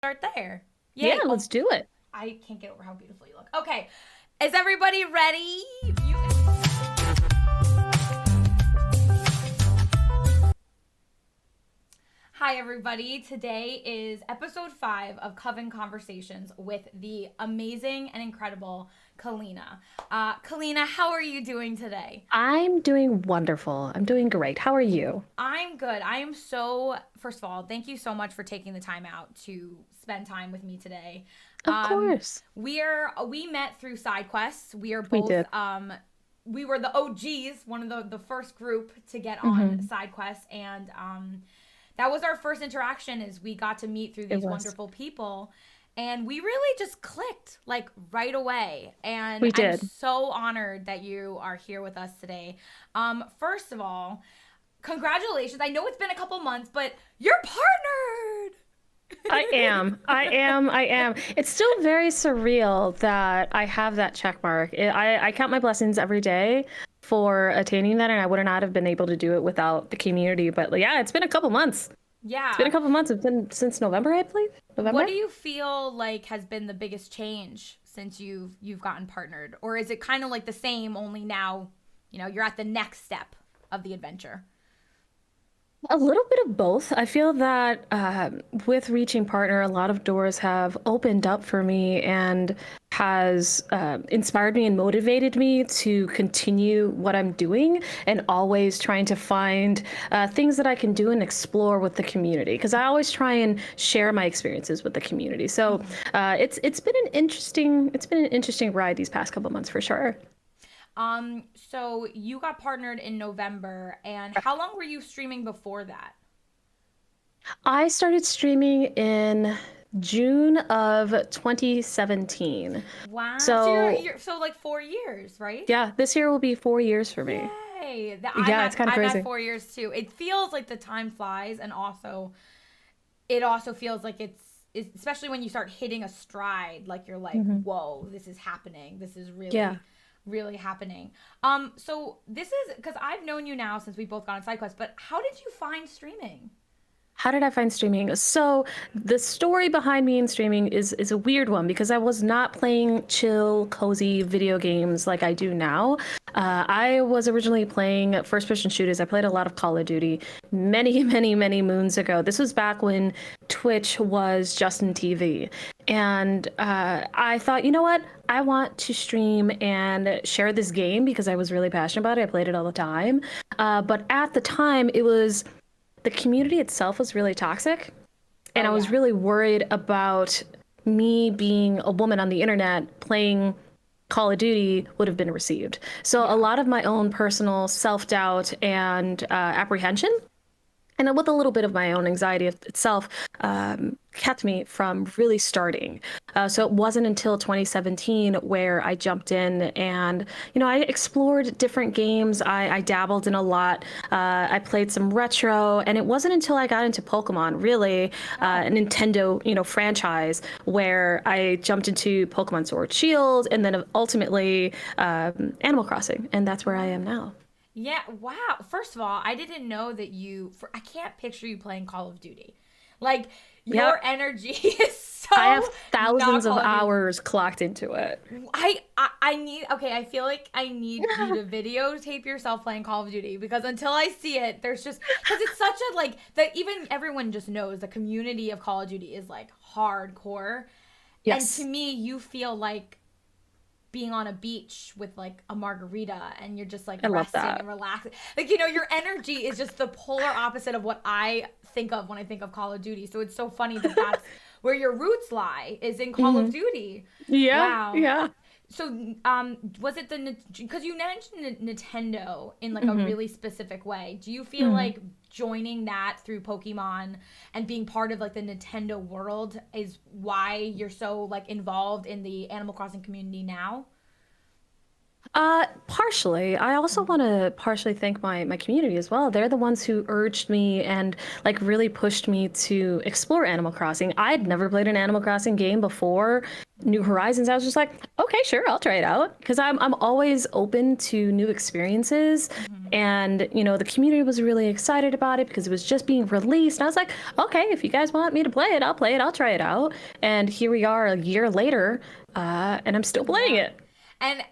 Start there. Yeah, Yay. Oh, let's do it. I can't get over how beautiful you look. Okay. Is everybody ready? Hi, everybody. Today is episode 5 of Coven Conversations with the amazing and incredible Kaelena. Kaelena, how are you doing today? I'm doing wonderful. I'm doing great. How are you? I'm good. First of all, thank you so much for taking the time out to spend time with me today. Of course. We met through side quests. We are We both did. we were the OGs, one of the first group to get on Hmm. side quests, and that was our first interaction. Is we got to meet through It these was. wonderful people, and we really just clicked like right away. And We I'm did. so honored that you are here with us today. First of all, congratulations. I know it's been a couple months, but you're partnered. I am. I am. It's still very surreal that I have that check mark. I count my blessings every day for attaining that, and I would not have been able to do it without the community. But yeah, it's been a couple months. It's been a Yeah. couple months. It's been since November, I believe. What November? do you feel like has been the biggest change since you've gotten partnered? Or is it kind of like the same, only now, you're at the next step of the adventure? A little bit of both. I feel that with reaching partner, a lot of doors have opened up for me and has inspired me and motivated me to continue what I'm doing and always trying to find things that I can do and explore with the community. Because I always try and share my experiences with the community. So it's been an interesting ride these past couple months for sure. So you got partnered in November, and how long were you streaming before that? I started streaming in June of 2017. Wow. So you're So you're so like 4 years, right? yeah, this year will be 4 years for me. Yay. I'm Yeah, it's at kind of I'm at crazy. 4 years too. It feels like the time flies, and also it also feels like it's especially when you start hitting a stride, like you're like, Hmm. whoa, this is happening. This is Yeah. really happening. So this is because I've known you now since we both got on side quest, but how did you find streaming? How did I find streaming? So the story behind me in streaming is a weird one because I was not playing chill, cozy video games like I do now. I was originally playing first-person shooters. I played a lot of Call of Duty many, many, many moons ago. This was back when Twitch was Justin TV, and I thought, you know what? I want to stream and share this game because I was really passionate about it. I played it all the time, but at the time, it was the community itself was really toxic, and Oh I was yeah. really worried about me being a woman on the internet playing Call of Duty would have been received. So a Yeah. lot of my own personal self-doubt and apprehension, and with a little bit of my own anxiety itself, kept me from really starting. So it wasn't until 2017 where I jumped in and, I explored different games. I dabbled in a lot. I played some retro, and it wasn't until I got into Pokemon, really, Oh. a Nintendo, franchise, where I jumped into Pokemon Sword Shield, and then ultimately Animal Crossing, and that's where I am now. Yeah, wow. First of all, I didn't know that I can't picture you playing Call of Duty. Like your Yep. energy is I have so not thousands of Call of Duty. hours clocked into it. I need okay, I feel like I need you to videotape yourself playing Call of Duty because until I see it, there's just because it's such a like that even everyone just knows the community of Call of Duty is like hardcore. And to Yes, me, you feel like being on a beach with like a margarita and you're just like I love resting that. and relaxing. Like, your energy is just the polar opposite of what I think of when I think of Call of Duty. So it's so funny that that's where your roots lie is in Call of Hmm. Duty. Yeah, Wow. yeah. So, was it because you mentioned Nintendo in like a Hmm. really specific way? Do you feel Hmm. like joining that through Pokemon and being part of like the Nintendo world is why you're so like involved in the Animal Crossing community now? Partially. I also want to partially thank my community as well. They're the ones who urged me and like really pushed me to explore Animal Crossing. I had never played an Animal Crossing game before New Horizons. I was just like, okay, sure, I'll try it out because I'm always open to new experiences. Mm-hmm. And, the community was really excited about it because it was just being released. And I was like, okay, if you guys want me to play it, I'll play it. I'll try it out. And here we are a year later, and I'm still playing Yeah. it. And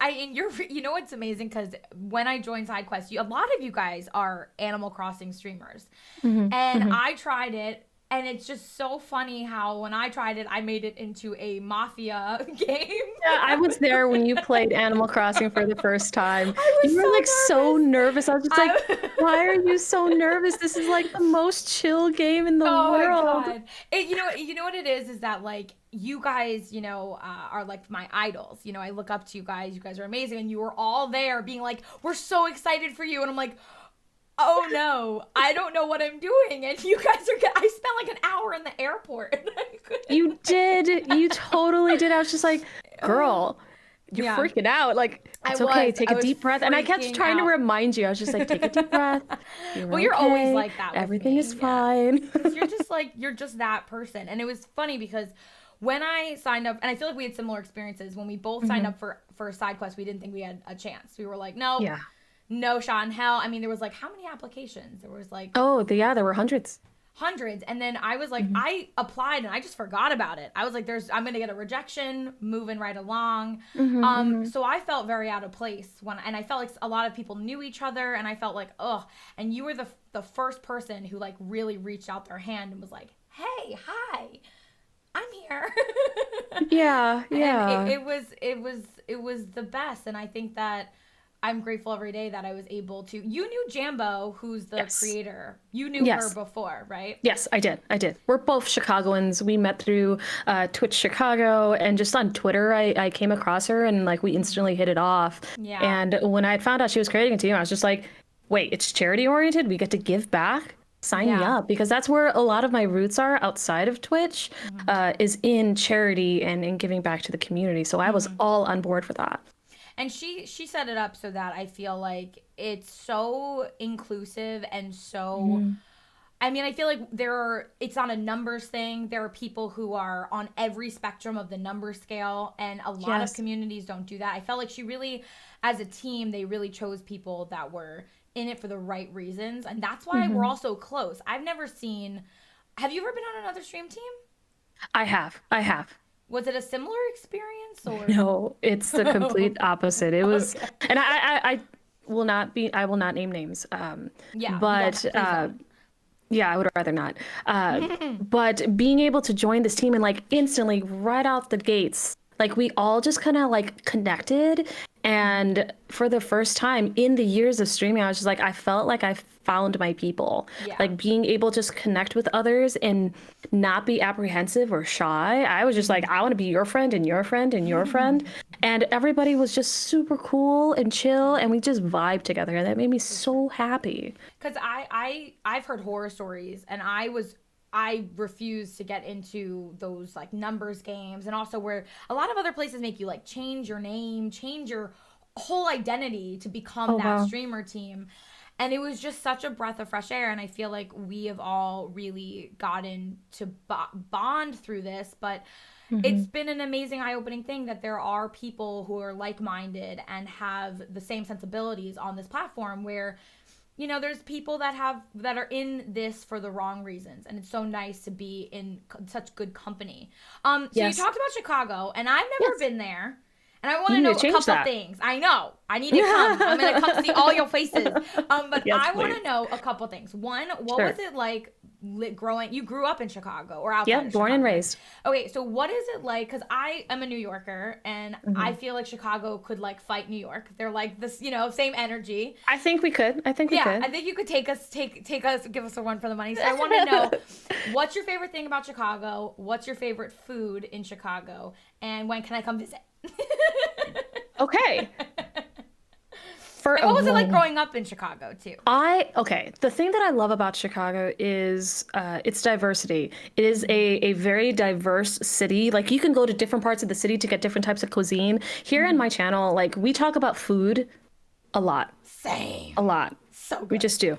you know what's amazing, because when I joined SideQuest, a lot of you guys are Animal Crossing streamers, and I tried it, and it's just so funny how when I tried it, I made it into a mafia game. Yeah, I was there when you played Animal Crossing for the first time. I was You were like so so nervous. nervous. I was just like, I, why are you so nervous? This is like the most chill game in the oh my world. god! You know what it is that like you guys, are like my idols. I look up to you guys. You guys are amazing, and you were all there, being like, "We're so excited for you," and I'm like, oh no, I don't know what I'm doing. And you guys I spent like an hour in the airport. And I couldn't. You did. You totally did. I was just like, girl, you're Yeah. freaking out. Like, it's I okay. was. Take I a was deep breath. And I kept freaking trying to out. remind you. I was just like, take a deep breath. Well, you're always okay. like that with Everything me. is Yeah. fine. 'Cause you're just that person. And it was funny because when I signed up, and I feel like we had similar experiences when we both signed up for SideQuest, we didn't think we had a chance. We were like, no, Yeah. no shot in hell. I mean, there was like how many applications? There was like Oh, yeah, there were hundreds. hundreds. And then I was like, I applied and I just forgot about it. I was like, I'm gonna get a rejection, moving right along. So I felt very out of place and I felt like a lot of people knew each other, and I felt like, ugh. And you were the first person who like really reached out their hand and was like, hey, hi, I'm here. Yeah, yeah. And it was the best. And I think that I'm grateful every day that I was able to. You knew Jambo, who's the Yes. creator. You knew Yes. her before, right? Yes, I did. We're both Chicagoans. We met through Twitch Chicago, and just on Twitter, I came across her, and like we instantly hit it off. Yeah. And when I found out she was creating a team, I was just like, wait, it's charity oriented? We get to give back? Sign me Yeah. up, because that's where a lot of my roots are outside of Twitch, is in charity and in giving back to the community. So I was all on board for that. And she set it up so that I feel like it's so inclusive and so I mean, I feel like it's on a numbers thing. There are people who are on every spectrum of the number scale, and a lot Yes. of communities don't do that. I felt like she really, as a team, they really chose people that were in it for the right reasons, and that's why we're all so close. Have you ever been on another stream team? I have. Was it a similar experience, or No, it's the complete opposite. It was, and I will not name names. Yeah, But please don't. yeah, I would rather not. But being able to join this team and like instantly right out the gates, like we all just kind of like connected. And for the first time in the years of streaming, I was just like, I felt like I found my people. Yeah. Like being able to just connect with others and not be apprehensive or shy. I was just like, I want to be your friend and your friend and your friend. And everybody was just super cool and chill, and we just vibed together. And that made me so happy. Because I've heard horror stories, and I refuse to get into those like numbers games, and also where a lot of other places make you like change your name, change your whole identity to become that wow. streamer team. And it was just such a breath of fresh air, and I feel like we have all really gotten to bond through this. But it's been an amazing eye-opening thing that there are people who are like-minded and have the same sensibilities on this platform, where there's people that are in this for the wrong reasons, and it's so nice to be in such good company. So Yes. you talked about Chicago, and I've never Yes. been there, and I want to You need know to a change couple that. things. I know I need to come. I'm gonna come see all your faces. But Yes, I want to please. know a couple things. One, what Sure. was it like growing? You grew up in Chicago or outside? Yeah, of born and Chicago? raised. Okay, so what is it like? Because I am a New Yorker, and I feel like Chicago could like fight New York. They're like this, same energy. I think we could. I think we Yeah, could. I think you could take us, give us a run for the money. So I want to know, what's your favorite thing about Chicago? What's your favorite food in Chicago? And when can I come visit? Okay. And what was it like growing up in Chicago too? Okay. The thing that I love about Chicago is its diversity. It is a very diverse city. Like you can go to different parts of the city to get different types of cuisine. Here in my channel, like we talk about food a lot. Same. A lot. So good. We just do.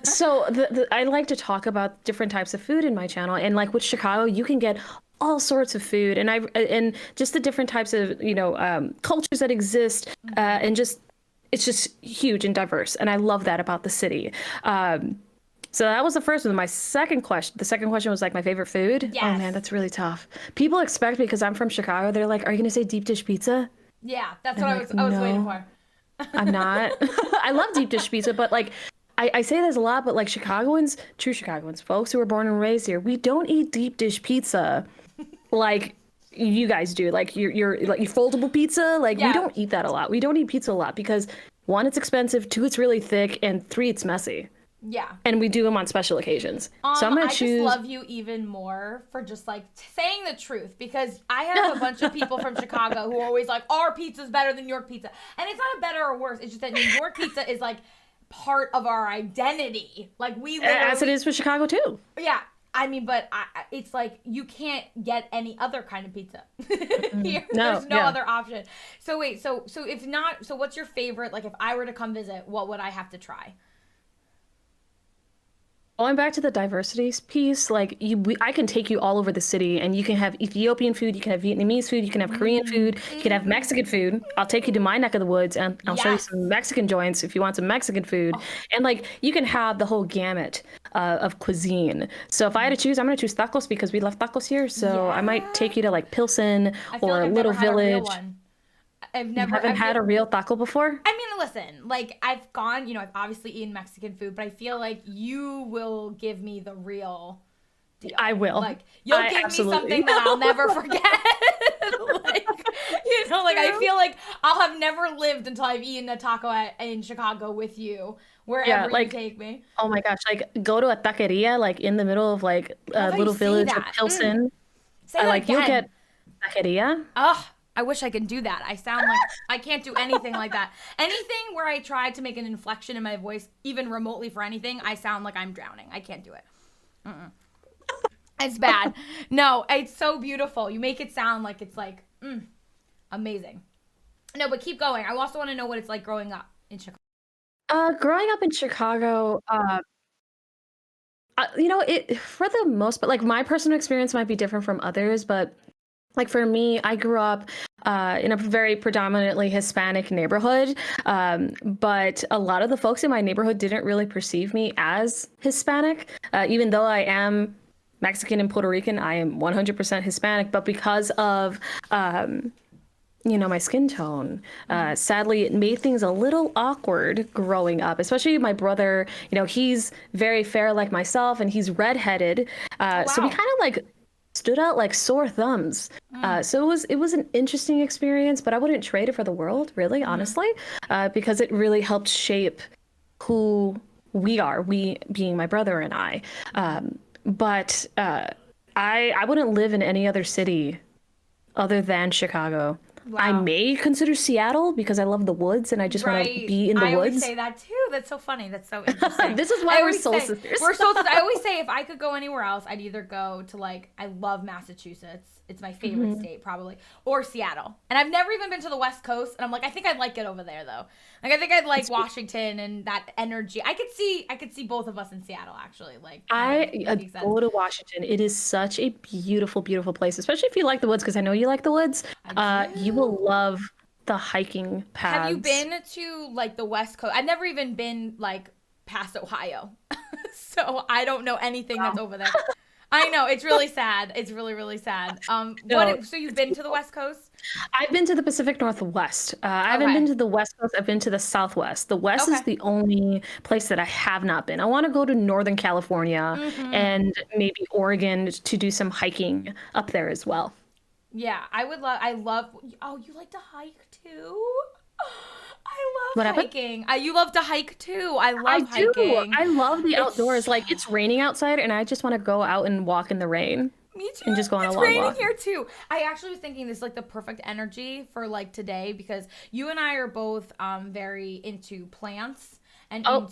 So I like to talk about different types of food in my channel, and like with Chicago, you can get all sorts of food, and just the different types of cultures that exist, and just it's just huge and diverse, and I love that about the city. So that was the first one. The second question was like my favorite food. Oh Yes. man, that's really tough. People expect because I'm from Chicago, they're like, "Are you gonna say deep dish pizza?" Yeah, that's And what I'm I like, was. I was waiting "No, for. I'm not." I love deep dish pizza, but like, I say this a lot, but like Chicagoans, true Chicagoans, folks who were born and raised here, we don't eat deep dish pizza like you guys do. Like you're like your foldable pizza. Like we Yeah, don't eat that a lot. We don't eat pizza a lot because one, it's expensive, two, it's really thick, and three, it's messy. yeah. And we do them on special occasions. So I'm gonna I just choose. love you even more for just like saying the truth because I have a bunch of people from Chicago who are always like, our pizza's better than New York pizza. And it's not a better or worse. It's just that New York pizza is like part of our identity. Like we As it literally, is for Chicago too. yeah. I mean, but it's like you can't get any other kind of pizza here. No, There's no yeah. other option. So wait, so if not, so what's your favorite? Like if I were to come visit, what would I have to try? Going back to the diversity piece, like I can take you all over the city, and you can have Ethiopian food, you can have Vietnamese food, you can have Korean food, you can have Mexican food. I'll take you to my neck of the woods, and I'll show you Yes. some Mexican joints if you want some Mexican food. Oh, And like you can have the whole gamut of cuisine. So if I had to choose, I'm gonna choose tacos because we love tacos here. So I might yeah. take you to like Pilsen I feel like or I've never Little had a real Village. one. I've You never. haven't had a real taco before? I mean, listen. Like I've gone. I've obviously eaten Mexican food, but I feel like you will give me the real I deal. will. Like you'll I give me absolutely something that I'll will. never forget. Like like I True. feel like I'll have never lived until I've eaten a taco in Chicago with you, Yeah, wherever you like take me. oh my gosh, like go to a taqueria like in the middle of like I love how you Little say Village or that. Pilsen. Say that Like you'll again. get taqueria. Ugh, I wish I could do that. I sound like I can't do anything like that. Anything where I try to make an inflection in my voice, even remotely for anything, I sound like I'm drowning. I can't do it. It's bad. No, it's so beautiful. You make it sound like it's like amazing. No, but keep going. I also want to know what it's like growing up in Chicago. Growing up in Chicago, it for the most, but like my personal experience might be different from others, but like for me, I grew up in a very predominantly Hispanic neighborhood, but a lot of the folks in my neighborhood didn't really perceive me as Hispanic, even though I am Mexican and Puerto Rican. I am 100% Hispanic, but because of my skin tone. Sadly, it made things a little awkward growing up, especially my brother. He's very fair like myself, and he's redheaded. Oh So we wow. kind of like stood out like sore thumbs. So it was an interesting experience, but I wouldn't trade it for the world, really, honestly, because it really helped shape who we are, we being my brother and I. But I wouldn't live in any other city other than Chicago. I Wow. may consider Seattle because I love the woods and I just want to Right. be in the I always woods. say that too. That's so funny. That's so interesting. This is I why we're always soul say sisters. we're so. I always say if I could go anywhere else, I'd either go to like I love Massachusetts. It's my favorite state probably, or Seattle. And I've never even been to the West Coast, and I'm like I think I'd like it over there though. Like I think I'd like Washington and that energy. I could see both of us in Seattle actually. Like I making sense. go to Washington. It is such a beautiful, beautiful place, especially if you like the woods, because I know you like the woods. I You will do. love the hiking Have you paths. been to like the West Coast? I've never even been like past Ohio. So I don't know anything that's Wow. over there. I know, it's really sad. It's really, really sad. No, So you've it's been to the beautiful. West Coast? I've been to the Pacific Northwest. I haven't Okay. been to the West Coast. I've been to the Southwest. The West is Okay. the only place that I have not been. I want to go to Northern California Mm-hmm. and maybe Oregon to do some hiking up there as well. Yeah, I love, oh, you like to hike too? I What love happened? hiking. You love to hike too. I I love do. hiking. I love the It's outdoors. Like it's raining outside and I just want to go out and walk in the rain Me too. and just go on a It's long raining walk. here too. I actually was thinking this is like the perfect energy for like today because you and I are both very into plants and Oh,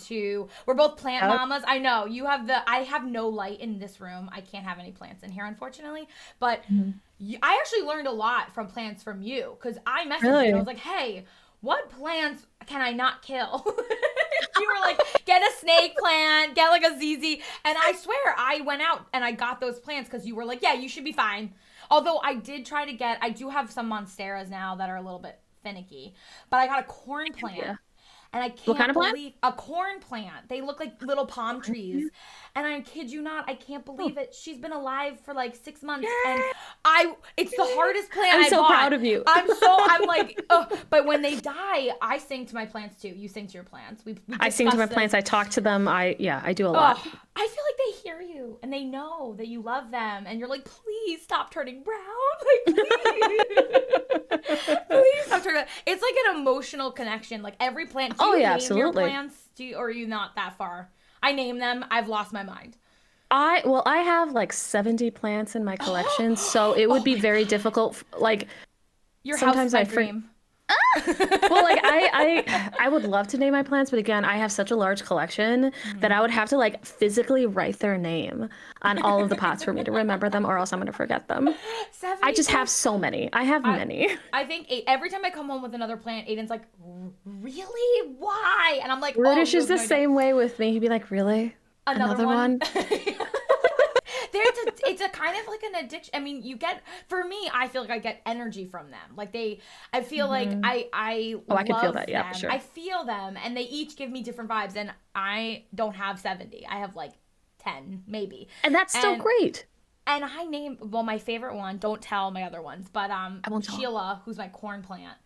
we're both plant yep. mamas. I know you have I have no light in this room. I can't have any plants in here unfortunately, but Mhm. I actually learned a lot from plants from you because I messaged you and I Really? was like, hey, what plants can I not kill? You were like, get a snake plant, get like a ZZ. And I swear, I went out and I got those plants because you were like, yeah, you should be fine. Although I did try I do have some monsteras now that are a little bit finicky, but I got a corn plant Yeah. And I What kind can't of plant? believe a corn plant. They look like little palm trees. And I kid you not, I can't believe it. She's been alive for like 6 months, and it's the hardest plant I'm I so bought. proud of you. I'm like, oh, but when they die, I sing to my plants too. You sing to your plants. I sing to my plants. I talk to them. I do a lot. Oh, I feel like they hear you and they know that you love them, and you're like, please stop turning brown. Like, please, please stop turning. It's like an emotional connection. Like every plant. Do you name absolutely. your plants? Or are you not that far? I name them. I've lost my mind. I have like 70 plants in my collection, so it would be very difficult. Like your house is my dream. Well, like I would love to name my plants, but again, I have such a large collection that I would have to like physically write their name on all of the pots for me to remember them, or else I'm gonna forget them. I just have so many. I have many. I think every time I come home with another plant, Aiden's like, really? Why? And I'm like, British is the same way with me. He'd be like, really? Another one? It's a kind of like an addiction. I mean, for me, I feel like I get energy from them. Like I feel like I I can feel that. Yeah, them. for sure. I feel them, and they each give me different vibes, and I don't have 70. I have like 10 maybe. And that's still great. And I my favorite one, don't tell my other ones, but Sheila, who's my corn plant.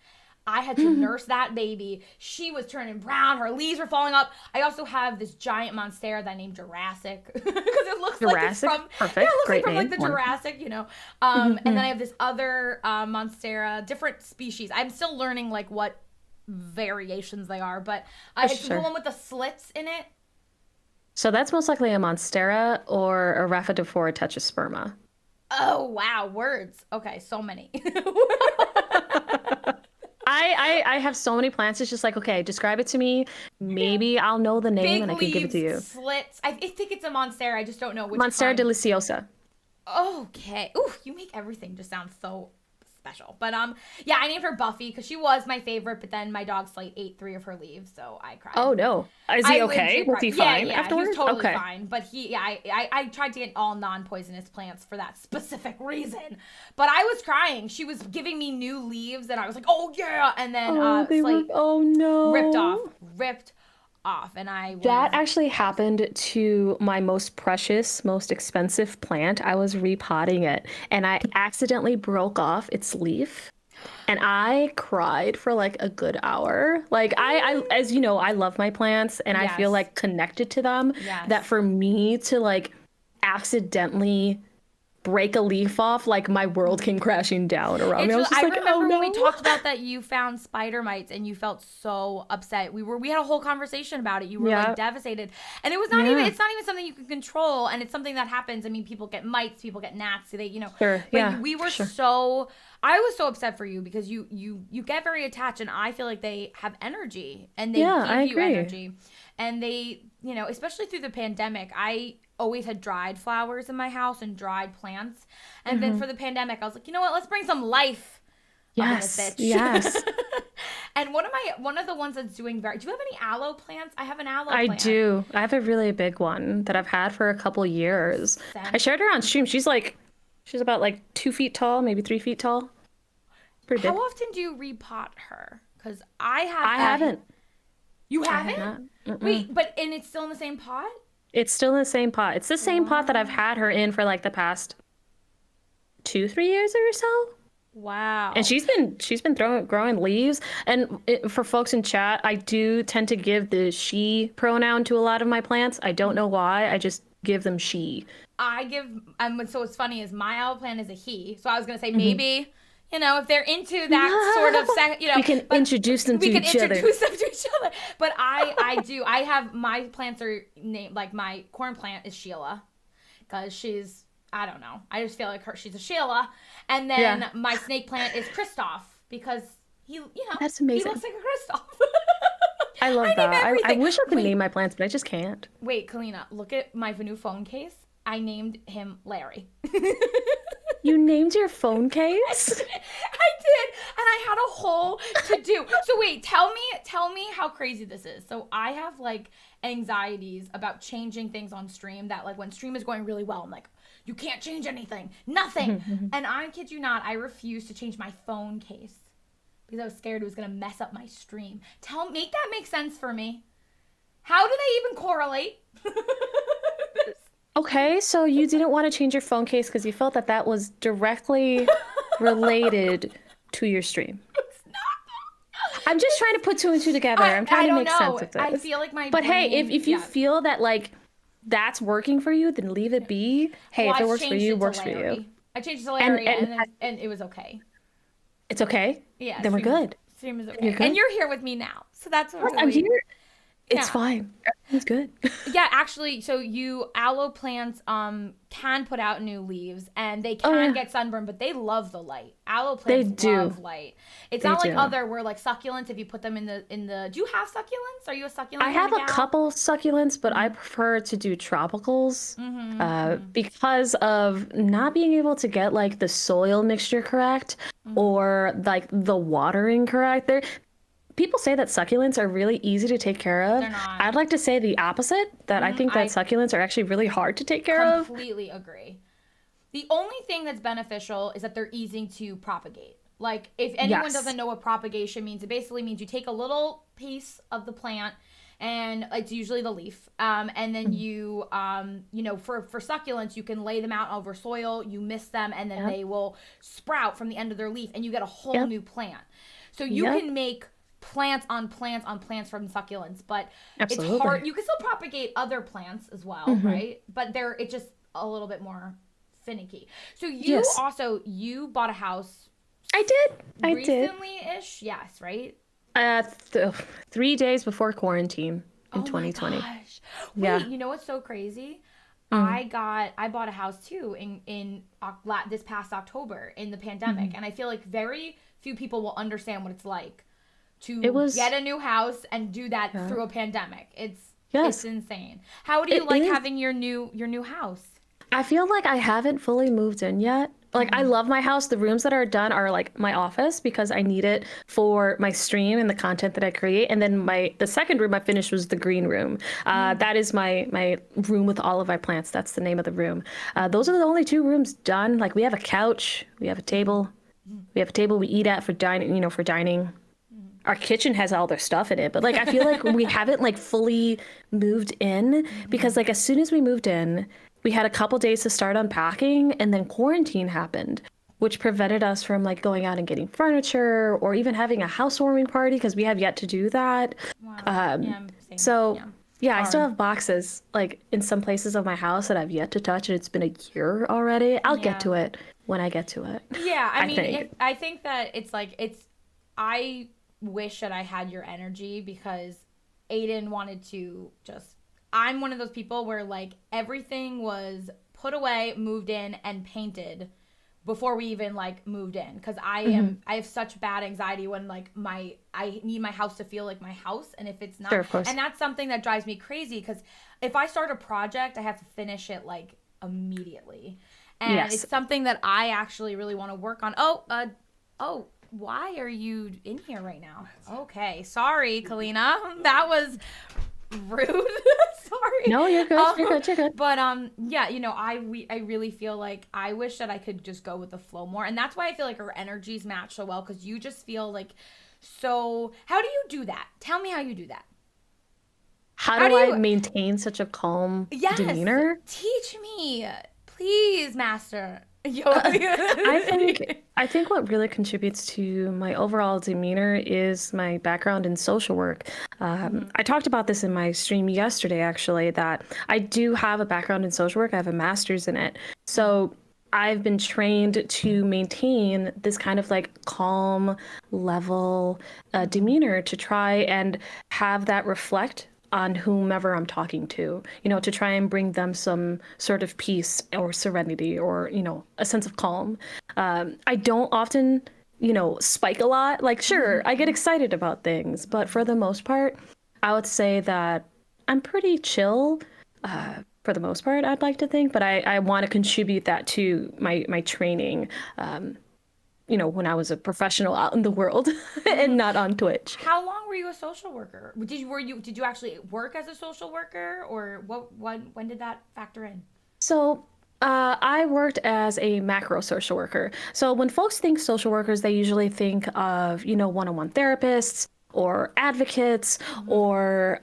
I had to nurse that baby. She was turning brown. Her leaves were falling up. I also have this giant monstera that I named Jurassic because it looks like it's from perfect. Yeah, it looks Great like from name. like the Jurassic, you know. And then I have this other monstera, different species. I'm still learning like what variations they are, but it's the one with the slits in it. So that's most likely a monstera or a Rhaphidophora tetrasperma. Oh wow, words. Okay, so many. I have so many plants. It's just like, okay, describe it to me. Maybe I'll know the name Big and I can give it to you. Slits. I think it's a monstera. I just don't know which Monstera kind. deliciosa. Okay. Ooh, you make everything just sound so special. But yeah, I named her Buffy because she was my favorite. But then my dog Slate ate 3 of her leaves, so I cried. Oh no, is he okay? Was he fine afterwards? He was totally fine. But I tried to get all non-poisonous plants for that specific reason. But I was crying. She was giving me new leaves, and I was like, oh yeah. And then Slate ripped off, and that actually happened to my most precious, most expensive plant. I was repotting it, and I accidentally broke off its leaf. And I cried for like a good hour. Like I as you know, I love my plants and I feel like connected to them. That for me to like accidentally break a leaf off, like my world came crashing down around me. I remember when we talked about that, you found spider mites and you felt so upset. We had a whole conversation about it. You were like devastated, and it's not even something you can control, and it's something that happens. I mean, people get mites, people get gnats. They we were I was so upset for you because you get very attached, and I feel like they have energy and they give you energy, and they especially through the pandemic, I always had dried flowers in my house and dried plants. And then for the pandemic, I was like, you know what? Let's bring some life. Yes. And one of the ones that's doing do you have any aloe plants? I have an aloe plant. I do. I have a really big one that I've had for a couple years. I shared her on stream. She's about like 2 feet tall, maybe 3 feet tall. Pretty big. How often do you repot her? Because I haven't. You haven't? Wait, and it's still in the same pot? It's still in the same pot. It's the same pot that I've had her in for like the past 2-3 years or so. Wow. And she's been growing leaves. And for folks in chat, I do tend to give the she pronoun to a lot of my plants. I don't know why. I just give them she. So what's funny is my aloe plant is a he. So I was gonna say maybe. If they're into that sort of, we can introduce them to each other. But I have my plants are named, like my corn plant is Sheila because she's, I don't know. I just feel like she's a Sheila. And then my snake plant is Kristoff because that's amazing. He looks like a Kristoff. I love that. I wish I could name my plants, but I just can't. Wait, Kaelena, look at my new phone case. I named him Larry. You named your phone case? I did, and I had a whole to-do. So wait, tell me how crazy this is. So I have like anxieties about changing things on stream that like when stream is going really well, I'm like, you can't change anything, nothing. And I kid you not, I refuse to change my phone case because I was scared it was gonna mess up my stream. Make that make sense for me. How do they even correlate? Okay, so you didn't want to change your phone case because you felt that that was directly related to your stream. It's not. I'm just trying to put two and two together. I'm trying to make sense of this. I feel like my But brain, hey, if you feel that like that's working for you, then leave it be. Hey, if it works for you, it works for you. I changed it to Larry and it was okay. It's okay? Yeah. Then we're good. Stream is okay. And you're here with me now. So that's what I'm here. It's fine. Everything's good. Yeah, actually, so aloe plants can put out new leaves and they can get sunburned, but they love the light. Aloe plants love light. It's not like other where like succulents, if you put them in the do you have succulents? Are you a succulent? I have a couple succulents, but I prefer to do tropicals because of not being able to get like the soil mixture correct or like the watering correct. People say that succulents are really easy to take care of. They're not. I'd like to say the opposite, that I think that succulents are actually really hard to take care of. Completely agree. The only thing that's beneficial is that they're easy to propagate. Like, if anyone doesn't know what propagation means, it basically means you take a little piece of the plant, and it's usually the leaf, and then you know, for succulents, you can lay them out over soil, you mist them, and then they will sprout from the end of their leaf, and you get a whole new plant. So you can make plants on plants on plants from succulents, but it's hard. You can still propagate other plants as well, right? But it's just a little bit more finicky. So you bought a house. I did. Recently-ish, yes, right? 3 days before quarantine in 2020. My gosh. Wait, you know what's so crazy? I bought a house too in this past October in the pandemic, and I feel like very few people will understand what it's like to get a new house and do that through a pandemic. It's insane. How do you like having your new house? I feel like I haven't fully moved in yet. Like, I love my house. The rooms that are done are like my office because I need it for my stream and the content that I create. And then the second room I finished was the green room. That is my room with all of my plants. That's the name of the room. Those are the only 2 rooms done. Like, we have a couch, we have a table, we eat at for dining. Our kitchen has all their stuff in it, but like I feel like we haven't like fully moved in because like as soon as we moved in, we had a couple days to start unpacking, and then quarantine happened, which prevented us from like going out and getting furniture or even having a housewarming party because we have yet to do that. Wow. I still have boxes like in some places of my house that I've yet to touch, and it's been a year already. I'll get to it when I get to it. Yeah, I think that I wish that I had your energy because Aiden wanted to I'm one of those people where like everything was put away, moved in, and painted before we even like moved in because I have such bad anxiety when like I need my house to feel like my house, and if it's not, sure, of course. And that's something that drives me crazy because if I start a project, I have to finish it like immediately, and it's something that I actually really want to work on. Why are you in here right now? Okay, sorry, Kaelena. That was rude. Sorry. No, you're good. You're good. But I really feel like I wish that I could just go with the flow more, and that's why I feel like our energies match so well because you just feel like so. How do you do that? Tell me how you do that. How do I maintain such a calm demeanor? Teach me, please, master. I think what really contributes to my overall demeanor is my background in social work. I talked about this in my stream yesterday, actually, that I do have a background in social work. I have a master's in it. So I've been trained to maintain this kind of like calm level demeanor to try and have that reflect on whomever I'm talking to, to try and bring them some sort of peace or serenity or, a sense of calm. I don't often, spike a lot. Like, sure, I get excited about things, but for the most part, I would say that I'm pretty chill. For the most part, I'd like to think, but I want to contribute that to my training. When I was a professional out in the world and not on Twitch. How long were you a social worker? Did you actually work as a social worker, or when did that factor in? So I worked as a macro social worker. So when folks think social workers, they usually think of, one-on-one therapists or advocates Hmm. or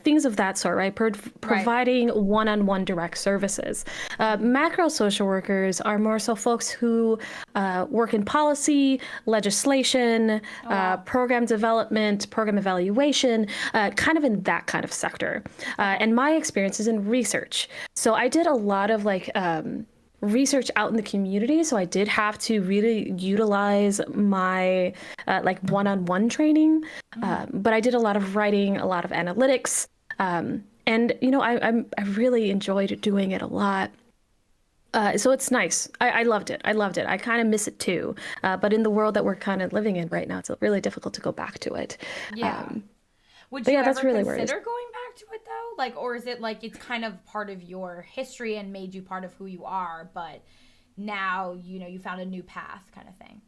things of that sort, right? Right. Providing one-on-one direct services. Hmm. Macro social workers are more so folks who work in policy, legislation, Oh, wow. program development, program evaluation, kind of in that kind of sector. Okay. And my experience is in research. So I did a lot of research out in the community. So I did have to really utilize my like one-on-one training. Hmm. But I did a lot of writing, a lot of analytics. And I really enjoyed doing it a lot. So it's nice. I loved it. I loved it. I kind of miss it too. But in the world that we're kind of living in right now, it's really difficult to go back to it. Yeah. Um, Would but you yeah, that's ever really where it is. consider going back to it though? Like, or is it like it's kind of part of your history and made you part of who you are, but now, you found a new path kind of thing?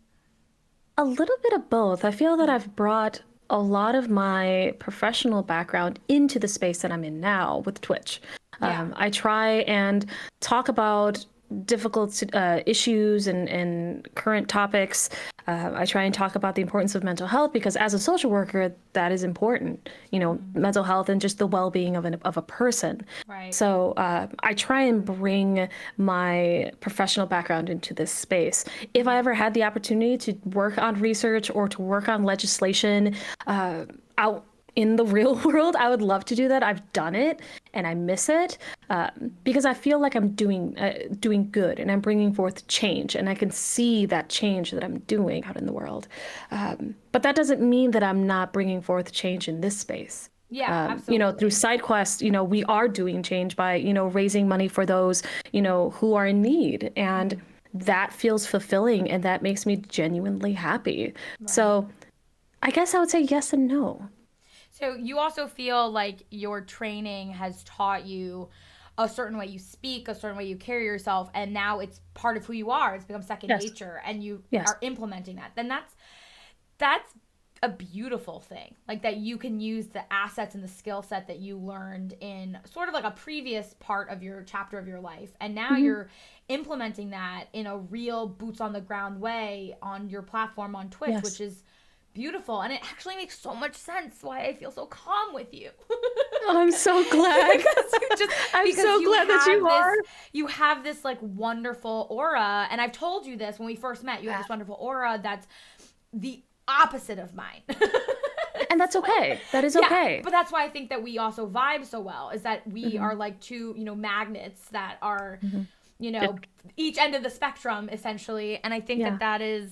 A little bit of both. I feel that I've brought a lot of my professional background into the space that I'm in now with Twitch. Yeah. I try and talk about difficult issues and current topics. I try and talk about the importance of mental health because as a social worker, that is important, Hmm. mental health and just the well-being of a person. Right. So I try and bring my professional background into this space. If I Hmm. ever had the opportunity to work on research or to work on legislation out in the real world, I would love to do that. I've done it and I miss it because I feel like I'm doing good and I'm bringing forth change and I can see that change that I'm doing out in the world. But that doesn't mean that I'm not bringing forth change in this space. Yeah, Through absolutely. side quests, we are doing change by, raising money for those, who are in need. And Hmm. that feels fulfilling and that makes me genuinely happy. Right. So I guess I would say yes and no. So you also feel like your training has taught you a certain way you speak, a certain way you carry yourself, and now it's part of who you are. It's become second Yes. nature, and you Yes. are implementing that. Then that's a beautiful thing. Like that you can use the assets and the skill set that you learned in sort of like a previous part of your chapter of your life, and now Hmm. you're implementing that in a real boots on the ground way on your platform on Twitch, which Yes. is beautiful, and it actually makes so much sense why I feel so calm with you. Oh, I'm so glad. I'm Because so you glad that you have this are. like wonderful aura, and I've told you this when we first met. You have this wonderful aura that's the opposite of mine. And that's So, okay. That is yeah, okay. but that's why I think that we also vibe so well, is that we Hmm. are like two, magnets that are, Hmm. you It, know, each end of the spectrum essentially. And I think that yeah.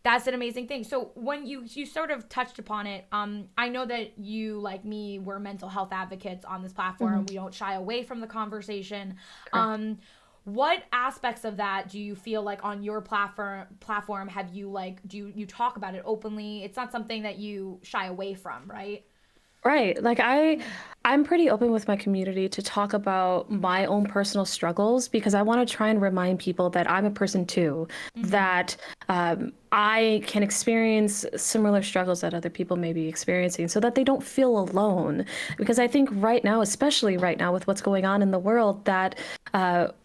that's an amazing thing. So when you sort of touched upon it, I know that you, like me, were mental health advocates on this Hmm. platform. We don't shy away from the conversation. Correct. What aspects of that do you feel like on your platform have you like do you talk about it openly? It's not something that you shy away from, right? Right. Like Yeah. I'm pretty open with my community to talk about my own personal struggles because I want to try and remind people that I'm a person too, Mm-hmm. that I can experience similar struggles that other people may be experiencing so that they don't feel alone. Because I think right now, especially right now with what's going on in the world, that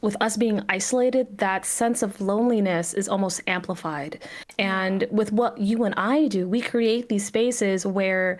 with us being isolated, that sense of loneliness is almost amplified. Yeah. And with what you and I do, we create these spaces where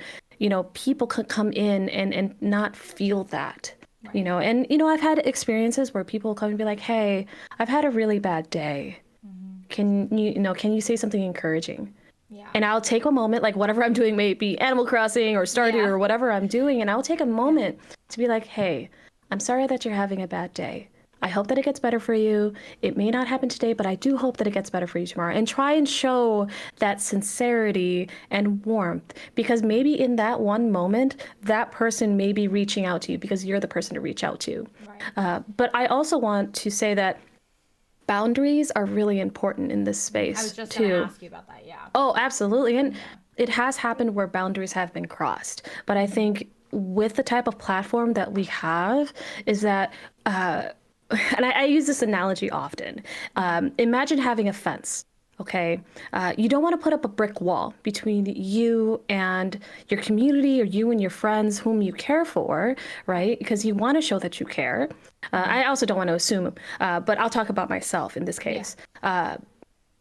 people could come in and not feel that, Right. and, I've had experiences where people come and be like, hey, I've had a really bad day. Mm-hmm. Can you say something encouraging? Yeah. And I'll take a moment, like whatever I'm doing, may be Animal Crossing or Stardew Yeah. or whatever I'm doing, and I'll take a Yeah. moment to be like, hey, I'm sorry that you're having a bad day. I hope that it gets better for you. It may not happen today, but I do hope that it gets better for you tomorrow. And try and show that sincerity and warmth because maybe in that one moment, that person may be reaching out to you because you're the person to reach out to. Right. But I also want to say that boundaries are really important in this I was space just gonna too. ask you about that. Yeah. Oh, absolutely. And Yeah. it has happened where boundaries have been crossed. But I Mm-hmm. think with the type of platform that we have, is that, and I use this analogy often. Mm-hmm. Imagine having a fence. Okay. You don't want to put up a brick wall between you and your community or you and your friends whom you care for, right? Because you want to show that you care. I also don't want to assume, but I'll talk about myself in this Yeah. case.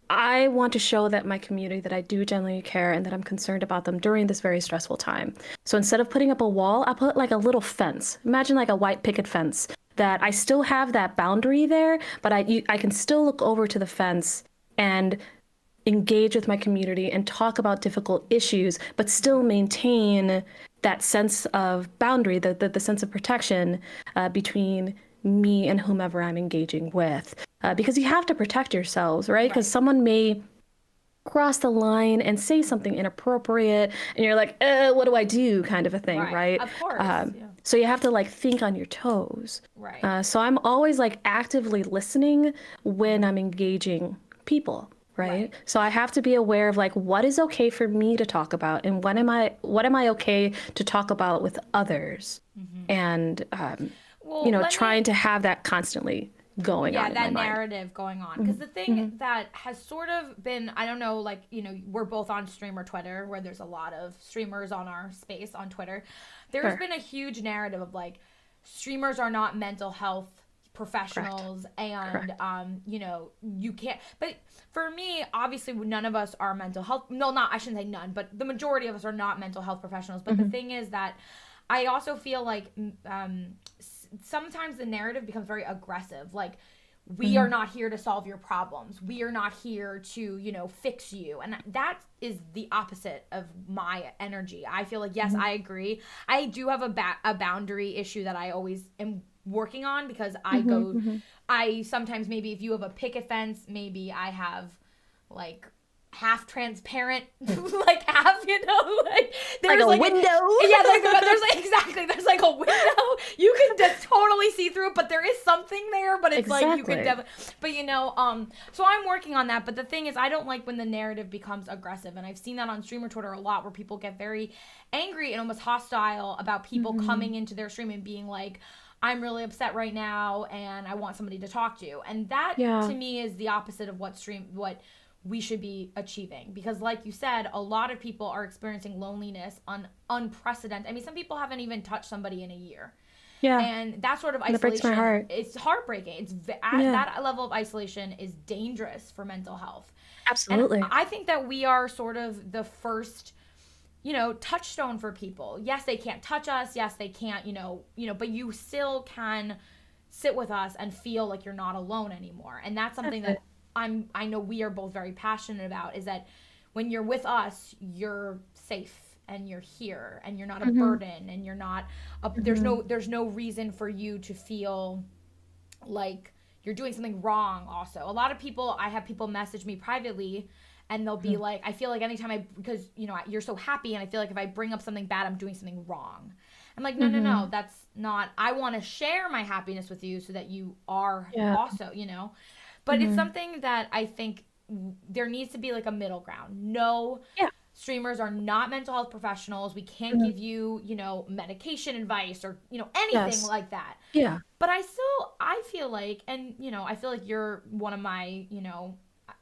I want to show that my community that I do genuinely care and that I'm concerned about them during this very stressful time. So instead of putting up a wall, I put like a little fence. Imagine like a white picket fence that I still have that boundary there, but I can still look over to the fence and engage with my community and talk about difficult issues, but still maintain that sense of boundary, the sense of protection between me and whomever I'm engaging with. Because you have to protect yourselves, right? Because Right. someone may cross the line and say something inappropriate, and you're like, what do I do? Kind of a thing, Right. right? Of course. Yeah. So you have to like think on your toes. Right. So I'm always like actively listening when I'm engaging people, right? Right. So I have to be aware of like what is okay for me to talk about and what am I okay to talk about with others, and Well, let trying me to have that constantly going yeah, on in my that mind. narrative going on, because Hmm. the Hmm. thing that has sort of been, I don't know, like, we're both on streamer Twitter, where there's a lot of streamers on our space on Twitter. There's Sure. been a huge narrative of like streamers are not mental health Correct. professionals, and Correct. you can't. But for me, obviously none of us are mental health, no, not, I shouldn't say none, but the majority of us are not mental health professionals. But the Hmm. thing is that I also feel like sometimes the narrative becomes very aggressive. Like, we are Hmm. not here to solve your problems. We are not here to, fix you. And that is the opposite of my energy. I feel like, yes, Hmm. I agree. I do have a boundary issue that I always am working on, because Hmm. Hmm. I sometimes, maybe if you have a picket fence, maybe I have like half transparent, like half, like Like there's a like window. yeah, there's like, exactly, there's like a window. You can just totally see through it, but there is something there, but it's like you could Exactly. definitely, but so I'm working on that. But the thing is, I don't like when the narrative becomes aggressive, and I've seen that on streamer Twitter a lot, where people get very angry and almost hostile about people Hmm. coming into their stream and being like, I'm really upset right now and I want somebody to talk to. And that Yeah. to me is the opposite of what we should be achieving, because like you said, a lot of people are experiencing loneliness on unprecedented. I mean, some people haven't even touched somebody in a year, Yeah. and that sort of And it breaks my isolation, heart. it's heartbreaking. Yeah. That level of isolation is dangerous for mental health. And Absolutely. I think that we are sort of the first, touchstone for people. Yes, they can't touch us. Yes, they can't, but you still can sit with us and feel like you're not alone anymore. And that's something Exactly. that I know we are both very passionate about, is that when you're with us, you're safe and you're here and you're not a Hmm. burden, and you're not Hmm. there's no reason for you to feel like you're doing something wrong. Also, a lot of people, I have people message me privately, and they'll be Hmm. like, I feel like anytime because you're so happy, and I feel like if I bring up something bad, I'm doing something wrong. I'm like, no, no, no, Hmm. that's not. I want to share my happiness with you so that you are Yeah. also, but it's Hmm. something that I think there needs to be like a middle ground. No, Yeah. streamers are not mental health professionals. We can't Hmm. give you, medication advice, or, anything Yes. like that. Yeah. But I feel like, and, I feel like you're one of my,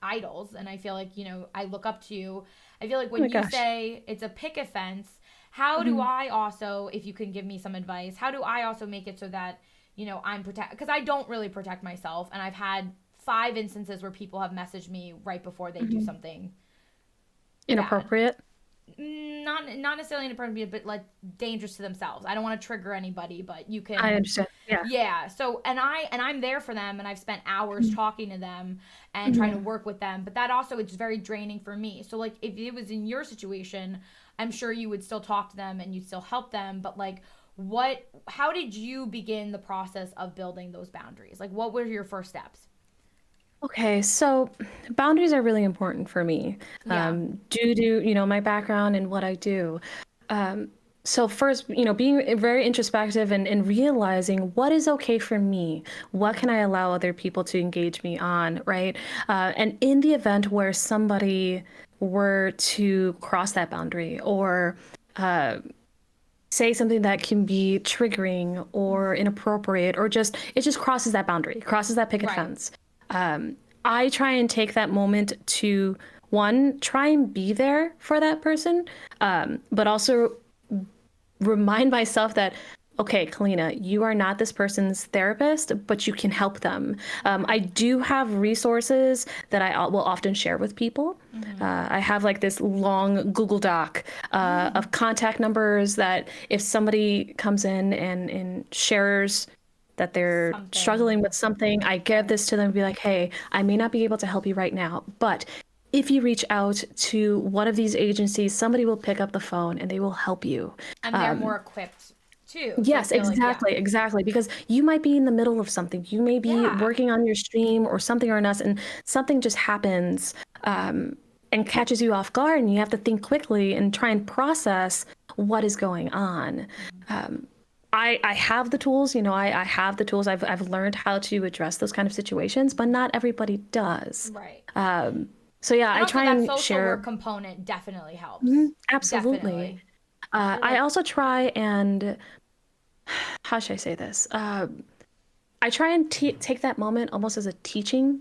idols. And I feel like, I look up to you. I feel like Oh when my you gosh. say it's a picket fence, how do Hmm. I also, if you can give me some advice, how do I also make it so that, I'm because I don't really protect myself. And I've had 5 instances where people have messaged me right before they do Hmm. something bad. Inappropriate. Not necessarily inappropriate, but like dangerous to themselves. I don't want to trigger anybody, but you I can. understand. Yeah. Yeah. So, and I'm there for them, and I've spent hours talking to them and trying to Hmm. work with them. But that also is very draining for me. So like, if it was in your situation, I'm sure you would still talk to them and you'd still help them. But like, how did you begin the process of building those boundaries? Like, what were your first steps? Okay, so boundaries are really important for me, Yeah. due to, my background and what I do. Um, so first, being very introspective and realizing what is okay for me, what can I allow other people to engage me on, right? And in the event where somebody were to cross that boundary or say something that can be triggering or Hmm. inappropriate or it just crosses that boundary, crosses that picket Right. fence. I try and take that moment to, one, try and be there for that person, but also remind myself that, okay, Kaelena, you are not this person's therapist, but you can help them. I do have resources that I will often share with people. I have like this long Google Doc of contact numbers that if somebody comes in and shares that they're struggling with something, I give this to them and be like, hey, I may not be able to help you right now, but if you reach out to one of these agencies, somebody will pick up the phone and they will help you. And they're more equipped too. Yes, exactly, exactly. Because you might be in the middle of something. You may be working on your stream or something or another, and something just happens and catches you off guard, and you have to think quickly and try and process what is going on. I have the tools, I have the tools. I've learned how to address those kind of situations, but not everybody does. Right. So yeah, And I also try that and social share. work component definitely helps. Absolutely. Definitely. I also try and, how should I say this? I try and take that moment almost as a teaching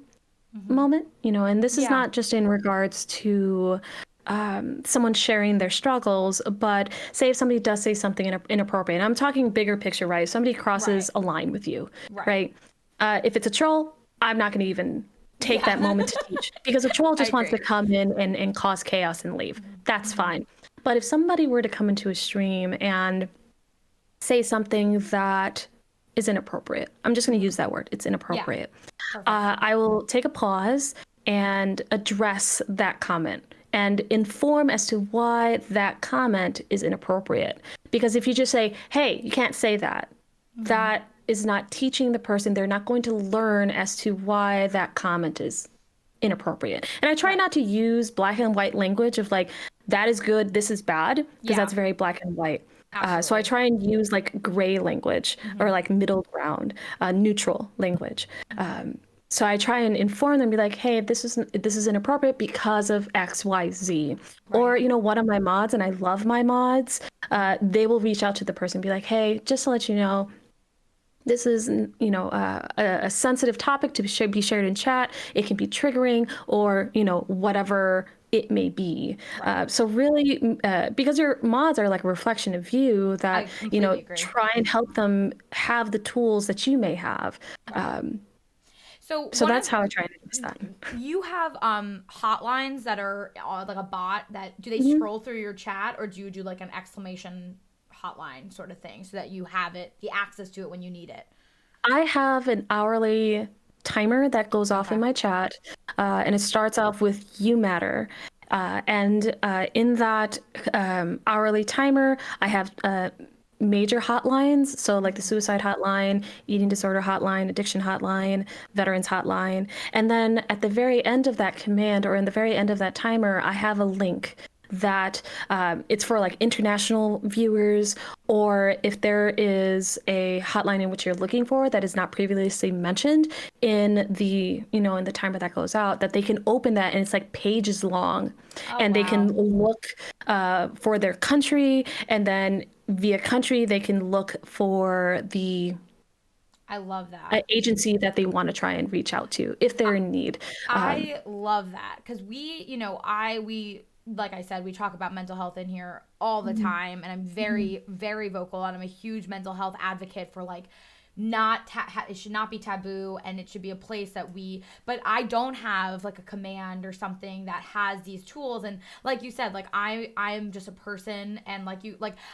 moment, and this is not just in regards to someone sharing their struggles, but say if somebody does say something inappropriate, I'm talking bigger picture, right? If somebody crosses a line with you, right? If it's a troll, I'm not going to even take that moment to teach, because a troll just wants to come in and cause chaos and leave. That's fine. But if somebody were to come into a stream and say something that is inappropriate, I'm just going to use that word, it's inappropriate. I will take a pause and address that comment and inform as to why that comment is inappropriate. Because if you just say, hey, you can't say that, that is not teaching the person. They're not going to learn as to why that comment is inappropriate. And I try not to use black and white language of like, that is good, this is bad, because that's very black and white. So I try and use like gray language or like middle ground, neutral language. So I try and inform them, be like, hey, this is inappropriate because of X, Y, Z. Or, one of my mods, and I love my mods, they will reach out to the person and be like, hey, just to let you know, this is, a sensitive topic to be shared in chat. It can be triggering or, whatever it may be. So really, because your mods are like a reflection of you, that, try and help them have the tools that you may have. So that's how I try to do that. You have hotlines that are like a bot that, do they scroll through your chat, or do you do like an exclamation hotline sort of thing so that you have the access to it when you need it? I have an hourly timer that goes off in my chat, and it starts off with "You matter," and in that hourly timer, I have major hotlines, so like the suicide hotline, eating disorder hotline, addiction hotline, veterans hotline, and then at the very end of that command, or in the very end of that timer, I have a link that it's for like international viewers, or if there is a hotline in which you're looking for that is not previously mentioned in the in the timer that goes out, that they can open that and it's like pages long, and they can look for their country, and then via country they can look for the I love that agency that they want to try and reach out to if they're in need. I love that, because we like I said, we talk about mental health in here all the time, and I'm very, very vocal, and I'm a huge mental health advocate for like it should not be taboo, and it should be a place that but I don't have like a command or something that has these tools. And like you said, like I'm just a person, and like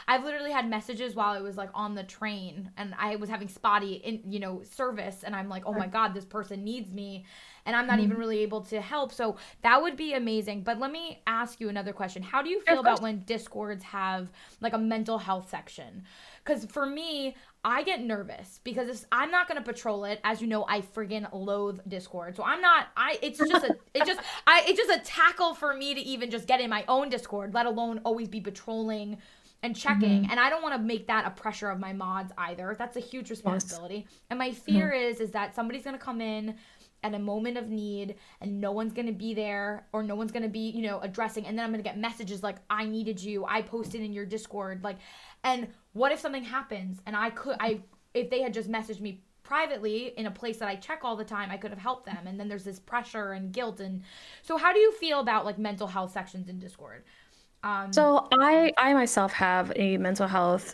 I've literally had messages while I was like on the train and I was having spotty service, and I'm like, oh my God, this person needs me, and I'm not even really able to help. So that would be amazing. But let me ask you another question. How do you feel about when Discords have like a mental health section? Because for me, I get nervous because I'm not going to patrol it. As you know, I friggin' loathe Discord. So it's just a tackle for me to even just get in my own Discord, let alone always be patrolling and checking. And I don't want to make that a pressure of my mods either. That's a huge responsibility. And my fear is that somebody's going to come in at a moment of need and no one's going to be there, or no one's going to be, addressing. And then I'm going to get messages like, I needed you, I posted in your Discord. Like, and what if something happens and if they had just messaged me privately in a place that I check all the time, I could have helped them. And then there's this pressure and guilt. And so how do you feel about like mental health sections in Discord? So I myself have a mental health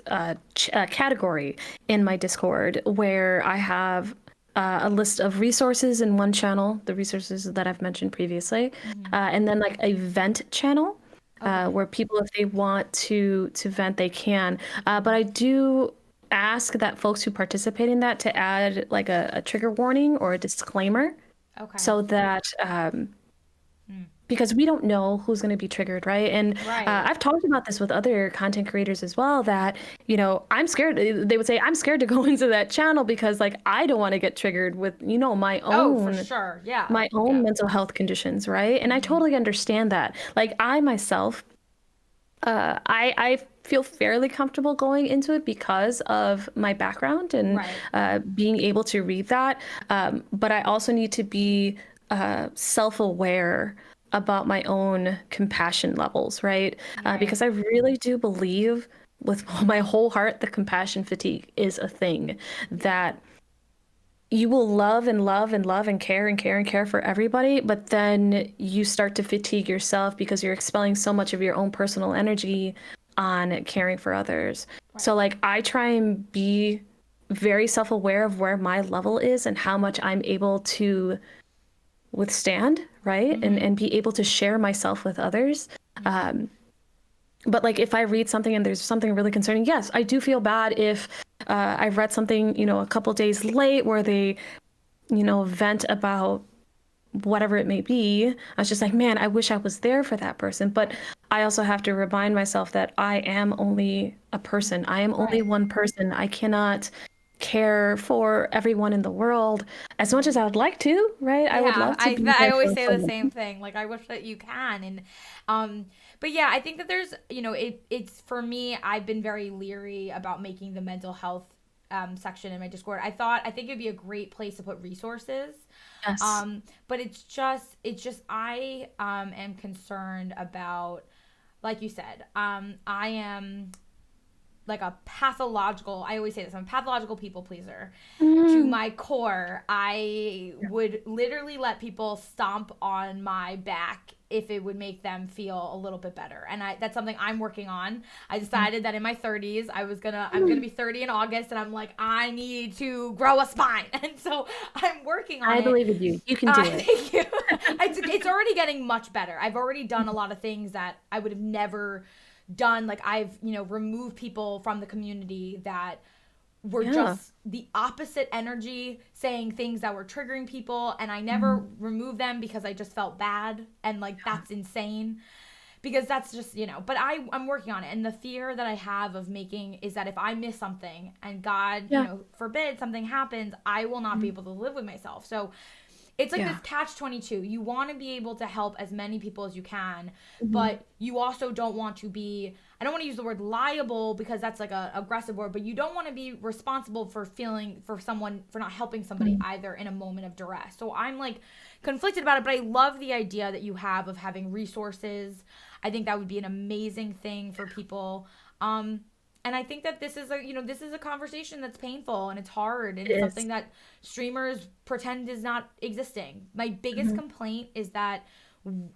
category in my Discord where I have a list of resources in one channel, the resources that I've mentioned previously, and then like a vent channel where people, if they want to vent, they can. But I do ask that folks who participate in that to add like a trigger warning or a disclaimer, so that because we don't know who's going to be triggered, right? And I've talked about this with other content creators as well, that, you know, I'm scared. They would say, I'm scared to go into that channel because like I don't want to get triggered with, you know, my own, for sure. Yeah. my own mental health conditions, right? And I totally understand that. Like I myself, I feel fairly comfortable going into it because of my background and being able to read that. But I also need to be self-aware about my own compassion levels, right? Because I really do believe with my whole heart that compassion fatigue is a thing, that you will love and love and love and care and care and care for everybody, but then you start to fatigue yourself because you're expelling so much of your own personal energy on caring for others. So like I try and be very self-aware of where my level is and how much I'm able to withstand, right? And be able to share myself with others. But like if I read something and there's something really concerning, yes, I do feel bad if I've read something, you know, a couple days late where they, you know, vent about whatever it may be. I was just like, man, I wish I was there for that person. But I also have to remind myself that I am only a person. I am only one person. I cannot care for everyone in the world as much as I would like to, right? I would love to be I there always for say someone. the same thing. Like I wish that you can. And but yeah, I think that there's, you know, it's for me, I've been very leery about making the mental health section in my Discord. I think it'd be a great place to put resources. Yes. But it's just I am concerned about, like you said, I am like a pathological, I always say this, I'm a pathological people pleaser to my core. I would literally let people stomp on my back if it would make them feel a little bit better. And that's something I'm working on. I decided that in my 30s, I'm gonna be 30 in August, and I'm like, I need to grow a spine. And so I'm working on it. I believe in you. You can do it. Thank you. It's already getting much better. I've already done a lot of things that I would have never done. Like I've, you know, removed people from the community that were just the opposite energy, saying things that were triggering people, and I never removed them because I just felt bad, and like that's insane, because that's just, you know, but I'm working on it. And the fear that I have of making is that if I miss something and God, you know, forbid something happens, I will not be able to live with myself. So it's like this catch-22. You want to be able to help as many people as you can, but you also don't want to be, I don't want to use the word liable because that's like a aggressive word, but you don't want to be responsible for not helping somebody either in a moment of duress. So I'm like conflicted about it, but I love the idea that you have of having resources. I think that would be an amazing thing for people. And I think that this is a conversation that's painful and it's hard, and it's something that streamers pretend is not existing. My biggest complaint is that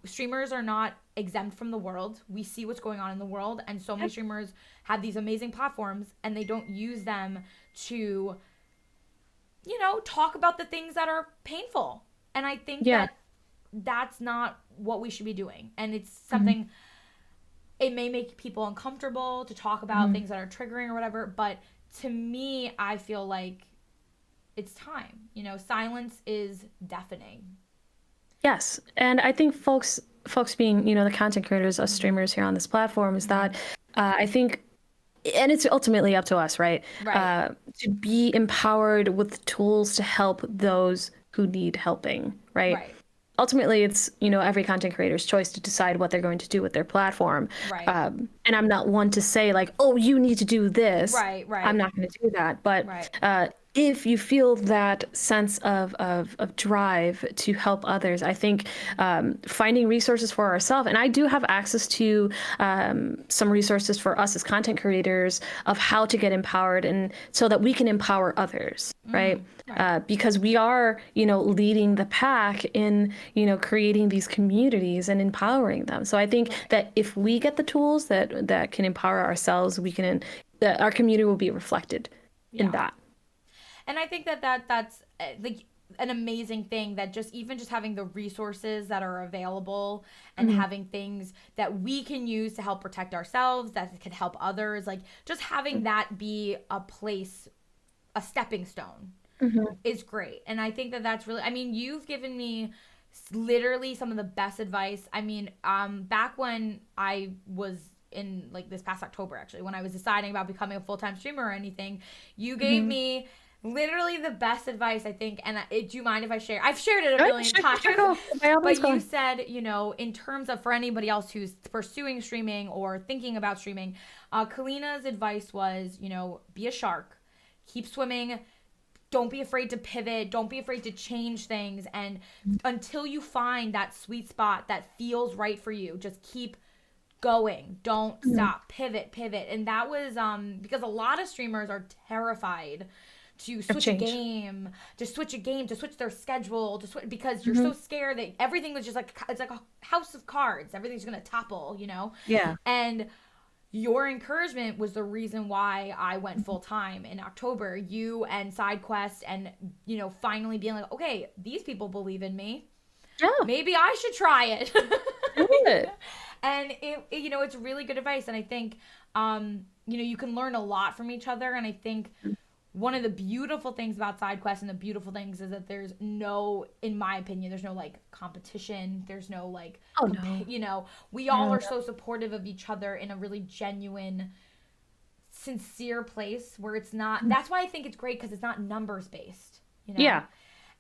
streamers are not exempt from the world. We see what's going on in the world, and so many streamers have these amazing platforms and they don't use them to, you know, talk about the things that are painful. And I think that that's not what we should be doing. And it's something, it may make people uncomfortable to talk about things that are triggering or whatever, but to me, I feel like it's time. You know, silence is deafening. Yes. And I think folks being, you know, the content creators, us streamers here on this platform, is that I think, and it's ultimately up to us, right? To be empowered with tools to help those who need helping, right? Ultimately, it's, you know, every content creator's choice to decide what they're going to do with their platform. And I'm not one to say like, oh, you need to do this. I'm not going to do that. But if you feel that sense of drive to help others, I think finding resources for ourselves, and I do have access to some resources for us as content creators of how to get empowered and so that we can empower others, right? Right. Because we are, leading the pack in, creating these communities and empowering them. So I think that if we get the tools that can empower ourselves, that our community will be reflected in Yeah. that. And I think that's like an amazing thing, that just having the resources that are available and Mhm. having things that we can use to help protect ourselves, that can help others, like just having that be a place, a stepping stone, Mhm. is great. And I think that that's really, I mean, you've given me literally some of the best advice. I mean, back when I was in, like, this past October, actually, when I was deciding about becoming a full-time streamer or anything, you gave Mhm. me literally the best advice, I think. And do you mind if I share? I've shared it a Oh, yeah, million sure, times. sure, go. By all means, But go you on. said, in terms of, for anybody else who's pursuing streaming or thinking about streaming, Kalena's advice was, be a shark, keep swimming, don't be afraid to pivot, don't be afraid to change things, and until you find that sweet spot that feels right for you, just keep going, don't Mhm. stop, pivot. And that was because a lot of streamers are terrified to Of switch a change. game, to switch their schedule, because you're Mhm. so scared that everything was just like, it's like a house of cards, everything's gonna topple, Yeah. and your encouragement was the reason why I went full time in October. You and SideQuest, and finally being like, okay, these people believe in me. Yeah. Maybe I should try it. Do it. And it's really good advice. And I think, you can learn a lot from each other. And I think one of the beautiful things about SideQuest, and the beautiful things, is that there's no, in my opinion, there's no like competition. There's no like, Oh no. we all No, are no. so supportive of each other in a really genuine, sincere place where it's not. Mhm. That's why I think it's great, because it's not numbers based. Yeah.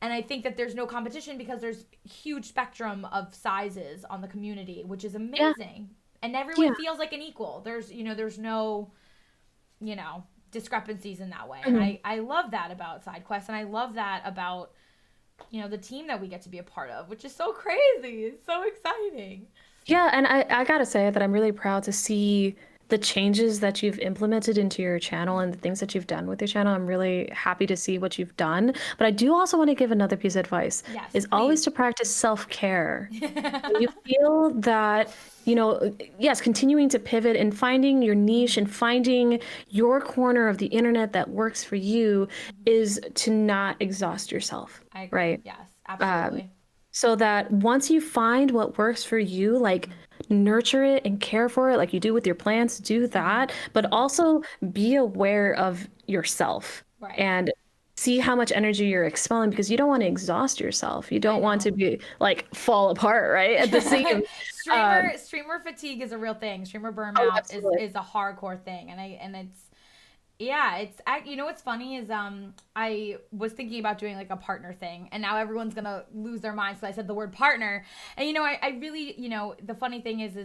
And I think that there's no competition because there's huge spectrum of sizes on the community, which is Yeah. amazing. And everyone Yeah. feels like an equal. There's no, you know, discrepancies in that way. And Mhm. I love that about SideQuest, and I love that about, the team that we get to be a part of, which is so crazy. It's so exciting. Yeah, and I gotta say that I'm really proud to see the changes that you've implemented into your channel and the things that you've done with your channel. I'm really happy to see what you've done. But I do also want to give another piece of advice, Yes, is always please. to practice self-care. When you feel that, yes, continuing to pivot and finding your niche and finding your corner of the internet that works for you is to not exhaust yourself, I agree. right? Yes, Um, absolutely. so that once you find what works for you, like nurture it and care for it, like you do with your plants, do that, but also be aware of yourself Right. and see how much energy you're expelling, because you don't want to exhaust yourself. You I don't want know. to be like fall apart, right? At the seams. Um, Streamer fatigue is a real thing. Streamer oh, burnout is absolutely. is a hardcore thing, and it's, yeah, what's funny is I was thinking about doing like a partner thing, and now everyone's gonna lose their minds because I said the word partner. And I really, the funny thing is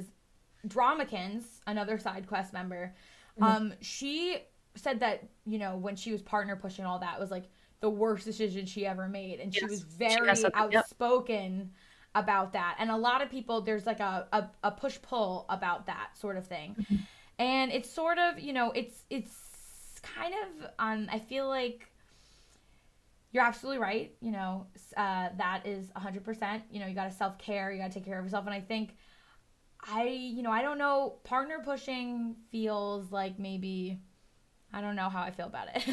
Dramakins, another side quest member, Mhm. she said that, when she was partner pushing, all that was like the worst decision she ever made, and she was Yes, she has very something. Yep. outspoken about that. And a lot of people, there's like a push pull about that sort of thing. Mhm. And it's sort of, it's kind of, I feel like you're absolutely right. That is 100%. You got to self care, you got to take care of yourself. And I think I don't know, partner pushing feels like, maybe, I don't know how I feel about it.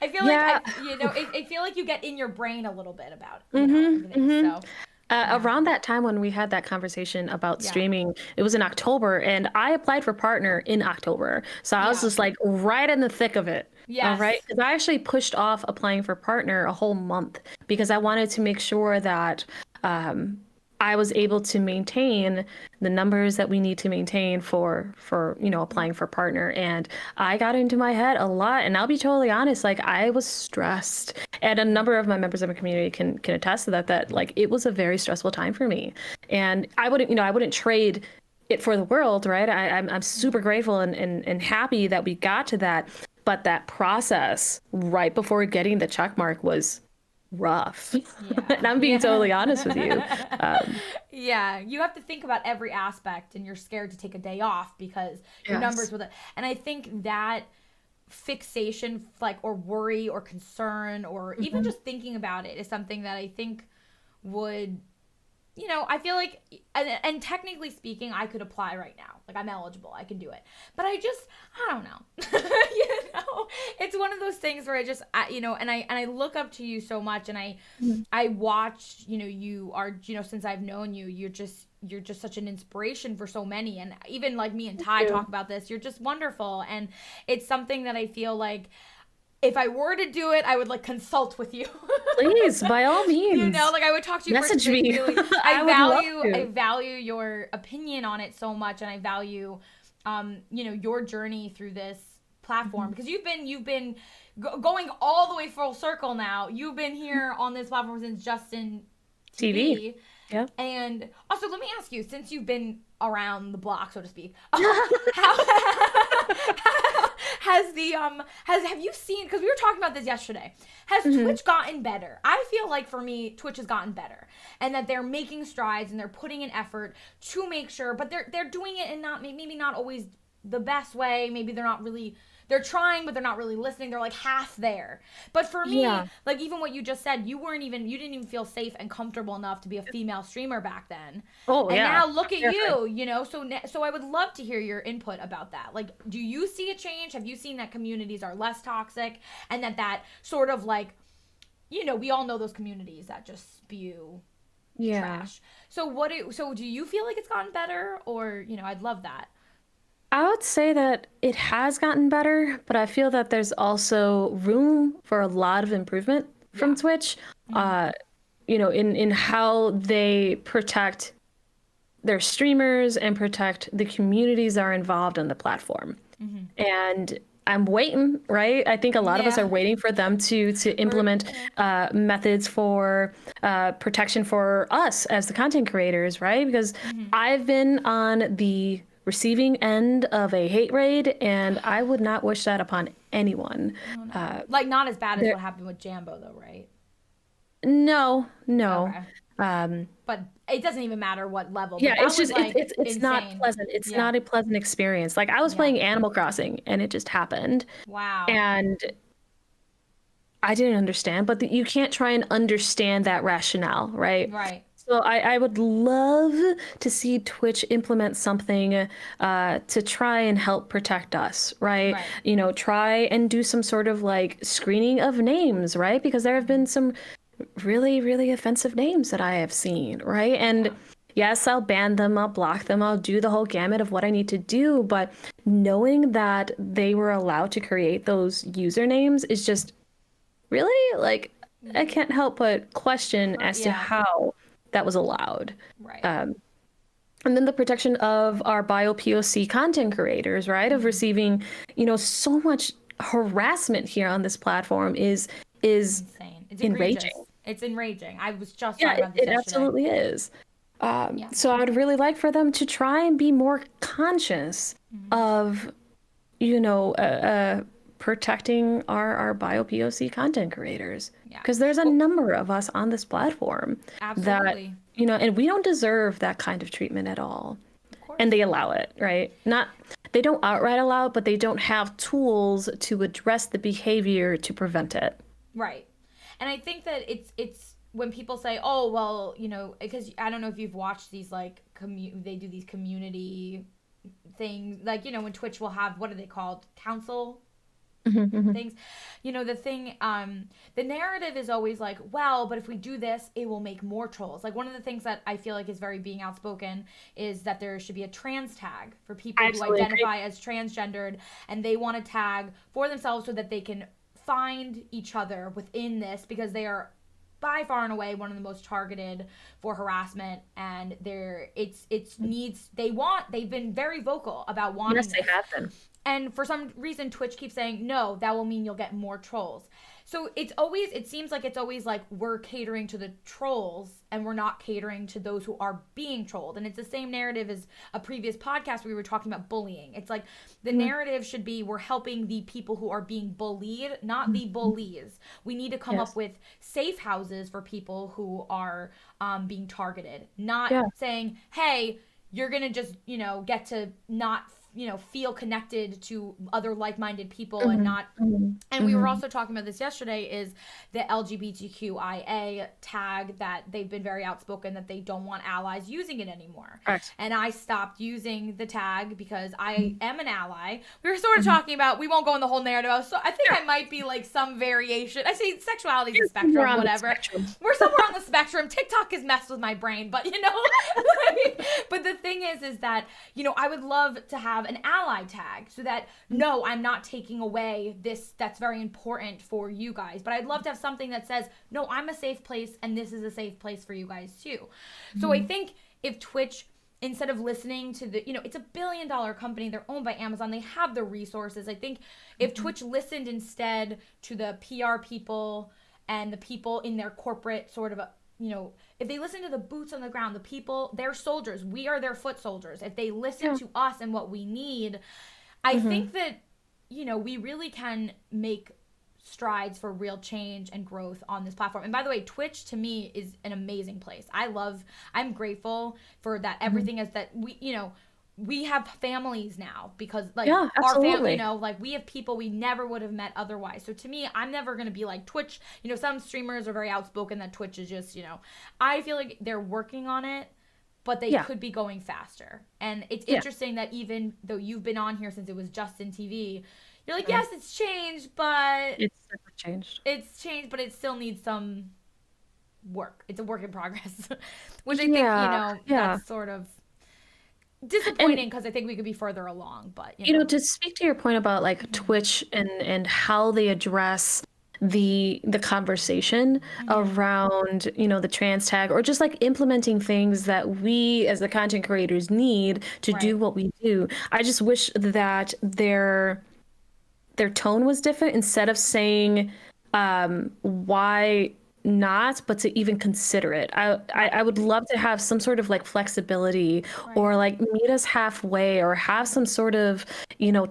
I feel like Yeah. I feel like you get in your brain a little bit about, Mm-hmm. everything. Mm-hmm. So, yeah. Around that time when we had that conversation about Yeah. streaming, it was in October, and I applied for partner in October. So I was Yeah. just like right in the thick of it. All Yes. right. Because I actually pushed off applying for partner a whole month because I wanted to make sure that um, I was able to maintain the numbers that we need to maintain for applying for partner. And I got into my head a lot. And I'll be totally honest, like I was stressed. And a number of my members of my community can attest to that like it was a very stressful time for me. And I wouldn't trade it for the world, right? I'm super grateful and happy that we got to that. but that process right before getting the check mark was rough. Yeah. And I'm being totally honest with you. Yeah, you have to think about every aspect, and you're scared to take a day off because your numbers Yes. with it. And I think that fixation, like, or worry or concern, or even Mhm. just thinking about it is something that I think would, I feel like, and technically speaking, I could apply right now. Like, I'm eligible, I can do it. But I don't know. It's one of those things where and I look up to you so much, and Mhm. I watched, you are, since I've known you, you're just such an inspiration for so many. And even like me and Thank Ty you. talk about this, you're just wonderful. And it's something that I feel like if I were to do it, I would like consult with you. Please, by all means, Like I would talk to you first message because I me. really I would love I to. value your opinion on it so much, and I value your journey through this platform Mhm. because you've been going all the way full circle now. You've been here on this platform since Justin TV. TV. Yeah. And also, let me ask you, since you've been around the block, so to speak, how has have you seen? Because we were talking about this yesterday. Has Mhm. Twitch gotten better? I feel like for me, Twitch has gotten better, and that they're making strides and they're putting in effort to make sure, but they're doing it in not maybe not always the best way. Maybe they're not really they're trying, but they're not really listening. They're like half there. But for Yeah. me, like even what you just said, you didn't even feel safe and comfortable enough to be a female streamer back then. Oh And yeah. now look at Terrifying. you. So I would love to hear your input about that. Like, do you see a change? Have you seen that communities are less toxic, and that sort of like, we all know those communities that just spew Yeah. trash. So do you feel like it's gotten better, or I'd love that. I would say that it has gotten better, but I feel that there's also room for a lot of improvement from Yeah. Twitch, Mm-hmm. uh, in how they protect their streamers and protect the communities that are involved on the platform. Mm-hmm. And I'm waiting, right? I think a lot of us are Yeah. waiting for them to implement Yeah. methods for protection for us as the content creators, right? Because Mm-hmm. I've been on the receiving end of a hate raid, and I would not wish that upon anyone. Oh no. Uh, Like not as bad as there, what happened with Jambo though, right? no, no. Okay. Um, But it doesn't even matter what level, yeah, but that it's was just like it's not insane. pleasant. It's Yeah. not a pleasant experience. Like I was Yeah. playing Animal Crossing, and it just happened, Wow. and I didn't understand, but you can't try and understand that rationale, right? Right. So I would love to see Twitch implement something to try and help protect us, right? Right. Try and do some sort of like screening of names, right? Because there have been some really, really offensive names that I have seen, right? And Yeah. yes, I'll ban them, I'll block them, I'll do the whole gamut of what I need to do, but knowing that they were allowed to create those usernames is just really like I can't help but question as to Yeah. how that was allowed. Right. Um, and then the protection of our bio POC content creators, right? Of Mm-hmm. receiving, so much harassment here on this platform is Insane. It's egregious. enraging. It's enraging. I was just Yeah, talking it, about this it yesterday. absolutely is. Yeah. So I would really like for them to try and be more conscious Mm-hmm. of, you know, uh, uh, protecting our bio POC content creators. Yeah. Because there's a Well, number of us on this platform that, absolutely. and we don't deserve that kind of treatment at all. Of And course. they allow it, right? Not, they don't outright allow it, but they don't have tools to address the behavior to prevent it. Right. And I think that it's when people say, "Oh, well, because I don't know if you've watched these like they do these community things, like when Twitch will have, what are they called? Council Mhm, mhm. things. The narrative is always like, well, but if we do this, it will make more trolls. Like one of the things that I feel like is very being outspoken is that there should be a trans tag for people I who absolutely agree. identify as transgendered, and they want to tag for themselves so that they can find each other within this, because they are by far and away one of the most targeted for harassment, and they've been very vocal about Yes, wanting they this. have been. And for some reason, Twitch keeps saying, no, that will mean you'll get more trolls. So it seems like it's always like we're catering to the trolls and we're not catering to those who are being trolled. And it's the same narrative as a previous podcast where we were talking about bullying. It's like the narrative should be we're helping the people who are being bullied, not the bullies. We need to come up with safe houses for people who are being targeted, not saying, hey, you're going to just, get to not feel connected to other like-minded people and not and we were also talking about this yesterday is the LGBTQIA tag that they've been very outspoken that they don't want allies using it anymore. Correct. And I stopped using the tag because I am an ally. We were sort of talking about, we won't go in the whole narrative, so I think I might be like some variation. I say sexuality is a spectrum, whatever. We're somewhere on the spectrum. TikTok has messed with my brain, but but the thing is that, I would love to have an ally tag so that, no, I'm not taking away this that's very important for you guys, but I'd love to have something that says, no, I'm a safe place and this is a safe place for you guys too. So I think if Twitch, instead of listening to the, it's a $1 billion company, they're owned by Amazon, they have the resources. I think if Twitch listened instead to the PR people and the people in their corporate sort of if they listen to the boots on the ground, the people, they're soldiers, we are their foot soldiers. If they listen to us and what we need, I think that, we really can make strides for real change and growth on this platform. And by the way, Twitch to me is an amazing place. I'm grateful for that. Everything is that we have families now because our family, we have people we never would have met otherwise. So to me, I'm never going to be like Twitch. Some streamers are very outspoken that Twitch is just, I feel like they're working on it, but they could be going faster. And it's interesting that even though you've been on here since it was Justin TV, you're like, yes, it's changed, but it's changed. It's changed, but it still needs some work. It's a work in progress, which I think, that's sort of disappointing because I think we could be further along. But to speak to your point about like Twitch and how they address the conversation around the trans tag or just like implementing things that we as the content creators need to do what we do. I just wish that their tone was different. Instead of saying why not, but to even consider it. I would love to have some sort of like flexibility or like meet us halfway or have some sort of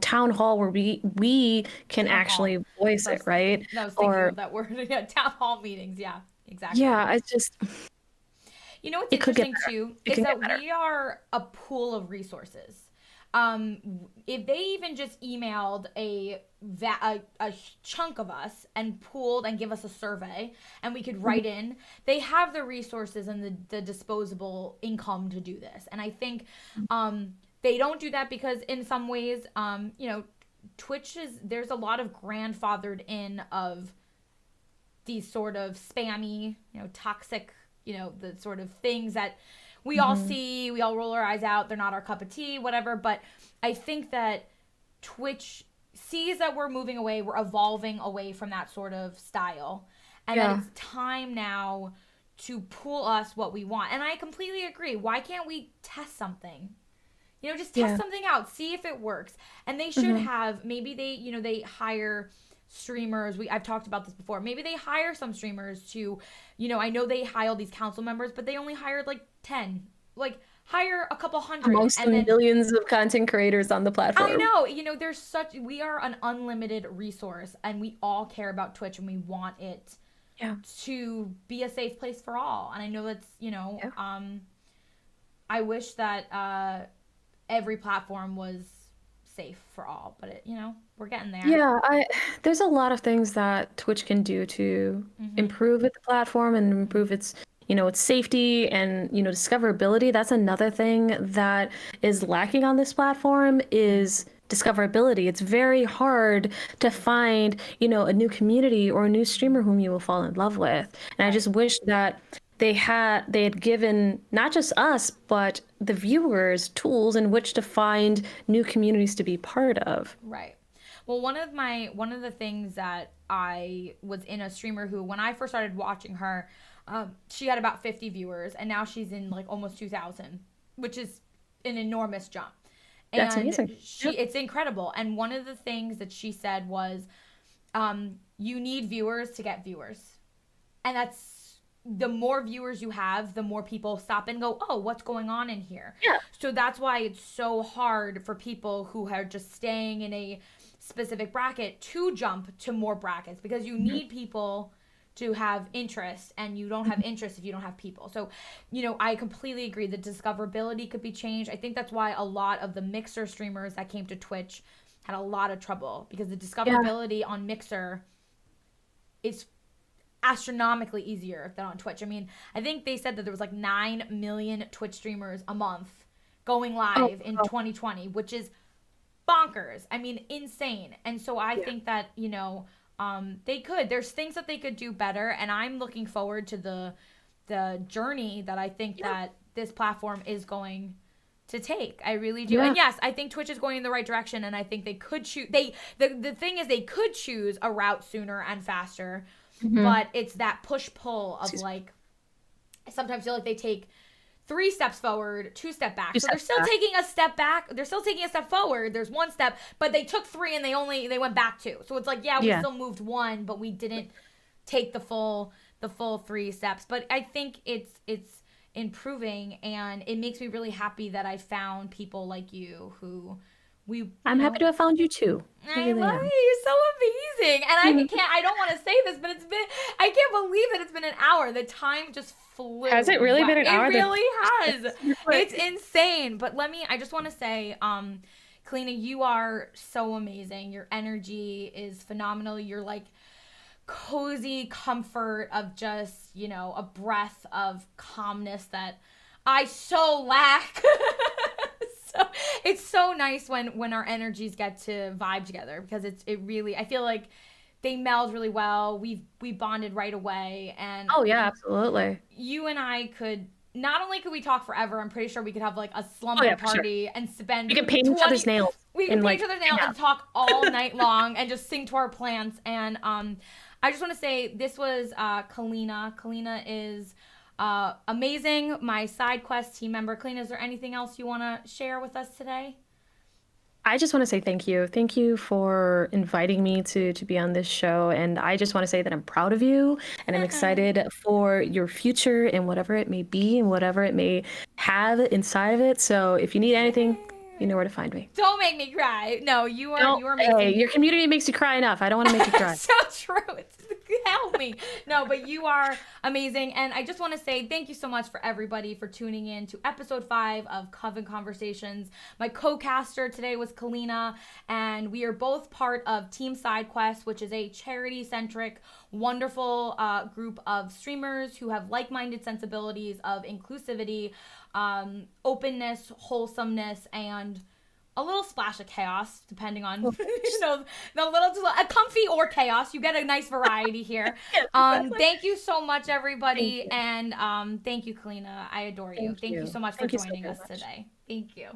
town hall where we can actually voice it, right? I was thinking of that word. Town hall meetings. Yeah, exactly. Yeah, it's just what's interesting too is that we are a pool of resources. If they even just emailed a chunk of us and pooled and give us a survey and we could write in, they have the resources and the disposable income to do this. And I think they don't do that because in some ways, Twitch there's a lot of grandfathered in of these sort of spammy, toxic, the sort of things that we all see, we all roll our eyes out, they're not our cup of tea, whatever. But I think that Twitch sees that we're moving away, we're evolving away from that sort of style. And that it's time now to pull us what we want. And I completely agree. Why can't we test something? Just test something out, see if it works. And they should have, maybe they hire streamers. I've talked about this before. Maybe they hire some streamers to, I know they hire these council members, but they only hired like 10. Like hire a couple hundred. Amongst the millions of content creators on the platform. I know. We are an unlimited resource and we all care about Twitch and we want it to be a safe place for all. And I know that's, I wish that every platform was safe for all, but we're getting there. Yeah, there's a lot of things that Twitch can do to improve the platform and improve its its safety and discoverability. That's another thing that is lacking on this platform is discoverability. It's very hard to find a new community or a new streamer whom you will fall in love with. And I just wish that they had given not just us but the viewers tools in which to find new communities to be part of. Right. Well, one of the things that I was in a streamer who, when I first started watching her, she had about 50 viewers, and now she's in like almost 2,000, which is an enormous jump. That's amazing. It's incredible. And one of the things that she said was, you need viewers to get viewers. And that's, the more viewers you have, the more people stop and go, oh, what's going on in here? Yeah. So that's why it's so hard for people who are just staying in a specific bracket to jump to more brackets, because you need people to have interest, and you don't have interest if you don't have people. So, I completely agree. The discoverability could be changed. I think that's why a lot of the Mixer streamers that came to Twitch had a lot of trouble, because the discoverability on Mixer is astronomically easier than on Twitch. I mean, I think they said that there was like 9 million Twitch streamers a month going live in 2020, which is bonkers. I mean, insane. And so I think that, there's things that they could do better, and I'm looking forward to the journey that I think that this platform is going to take. I really do. And yes, I think Twitch is going in the right direction, and I think they could choose, the thing is, they could choose a route sooner and faster, but it's that push-pull of like, I sometimes feel like they take 3 steps forward, 2 steps back. So they're still taking a step back. They're still taking a step forward. There's 1 step, but they took 3 and they went back 2. So it's like, we still moved 1, but we didn't take the full 3 steps. But I think it's improving, and it makes me really happy that I found people like you who I'm happy to have found you too. I love you. You're so amazing. And I don't want to say this, but I can't believe that it's been an hour. The time just flew. Has it really been an hour? It really has. It's insane. But I just want to say, Kaelena, you are so amazing. Your energy is phenomenal. You're like cozy comfort of just, a breath of calmness that I so lack. So it's so nice when our energies get to vibe together, because it really, I feel like they meld really well. We bonded right away, and absolutely. You and I could, not only could we talk forever, I'm pretty sure we could have like a slumber party and spend. We can paint each other's nails. We can paint each other's nails and talk all night long and just sing to our plants. And I just want to say, this was Kaelena. Kaelena is amazing, my side quest team member. Kaelena, is there anything else you want to share with us today? I just want to say thank you. Thank you for inviting me to be on this show. And I just want to say that I'm proud of you, and I'm excited for your future and whatever it may be and whatever it may have inside of it. So if you need anything, you know where to find me. Don't make me cry. No, you are amazing. Hey, your community makes you cry enough. I don't want to make you cry. So true. Help me. No, but you are amazing. And I just want to say thank you so much for everybody for tuning in to episode 5 of Coven Conversations. My co-caster today was Kaelena, and we are both part of Team SideQuest, which is a charity-centric, wonderful group of streamers who have like-minded sensibilities of inclusivity, openness, wholesomeness, and a little splash of chaos, depending on, a comfy or chaos. You get a nice variety here. Thank you so much, everybody. And thank you, Kaelena. I adore you. Thank you so much for joining us today. Thank you.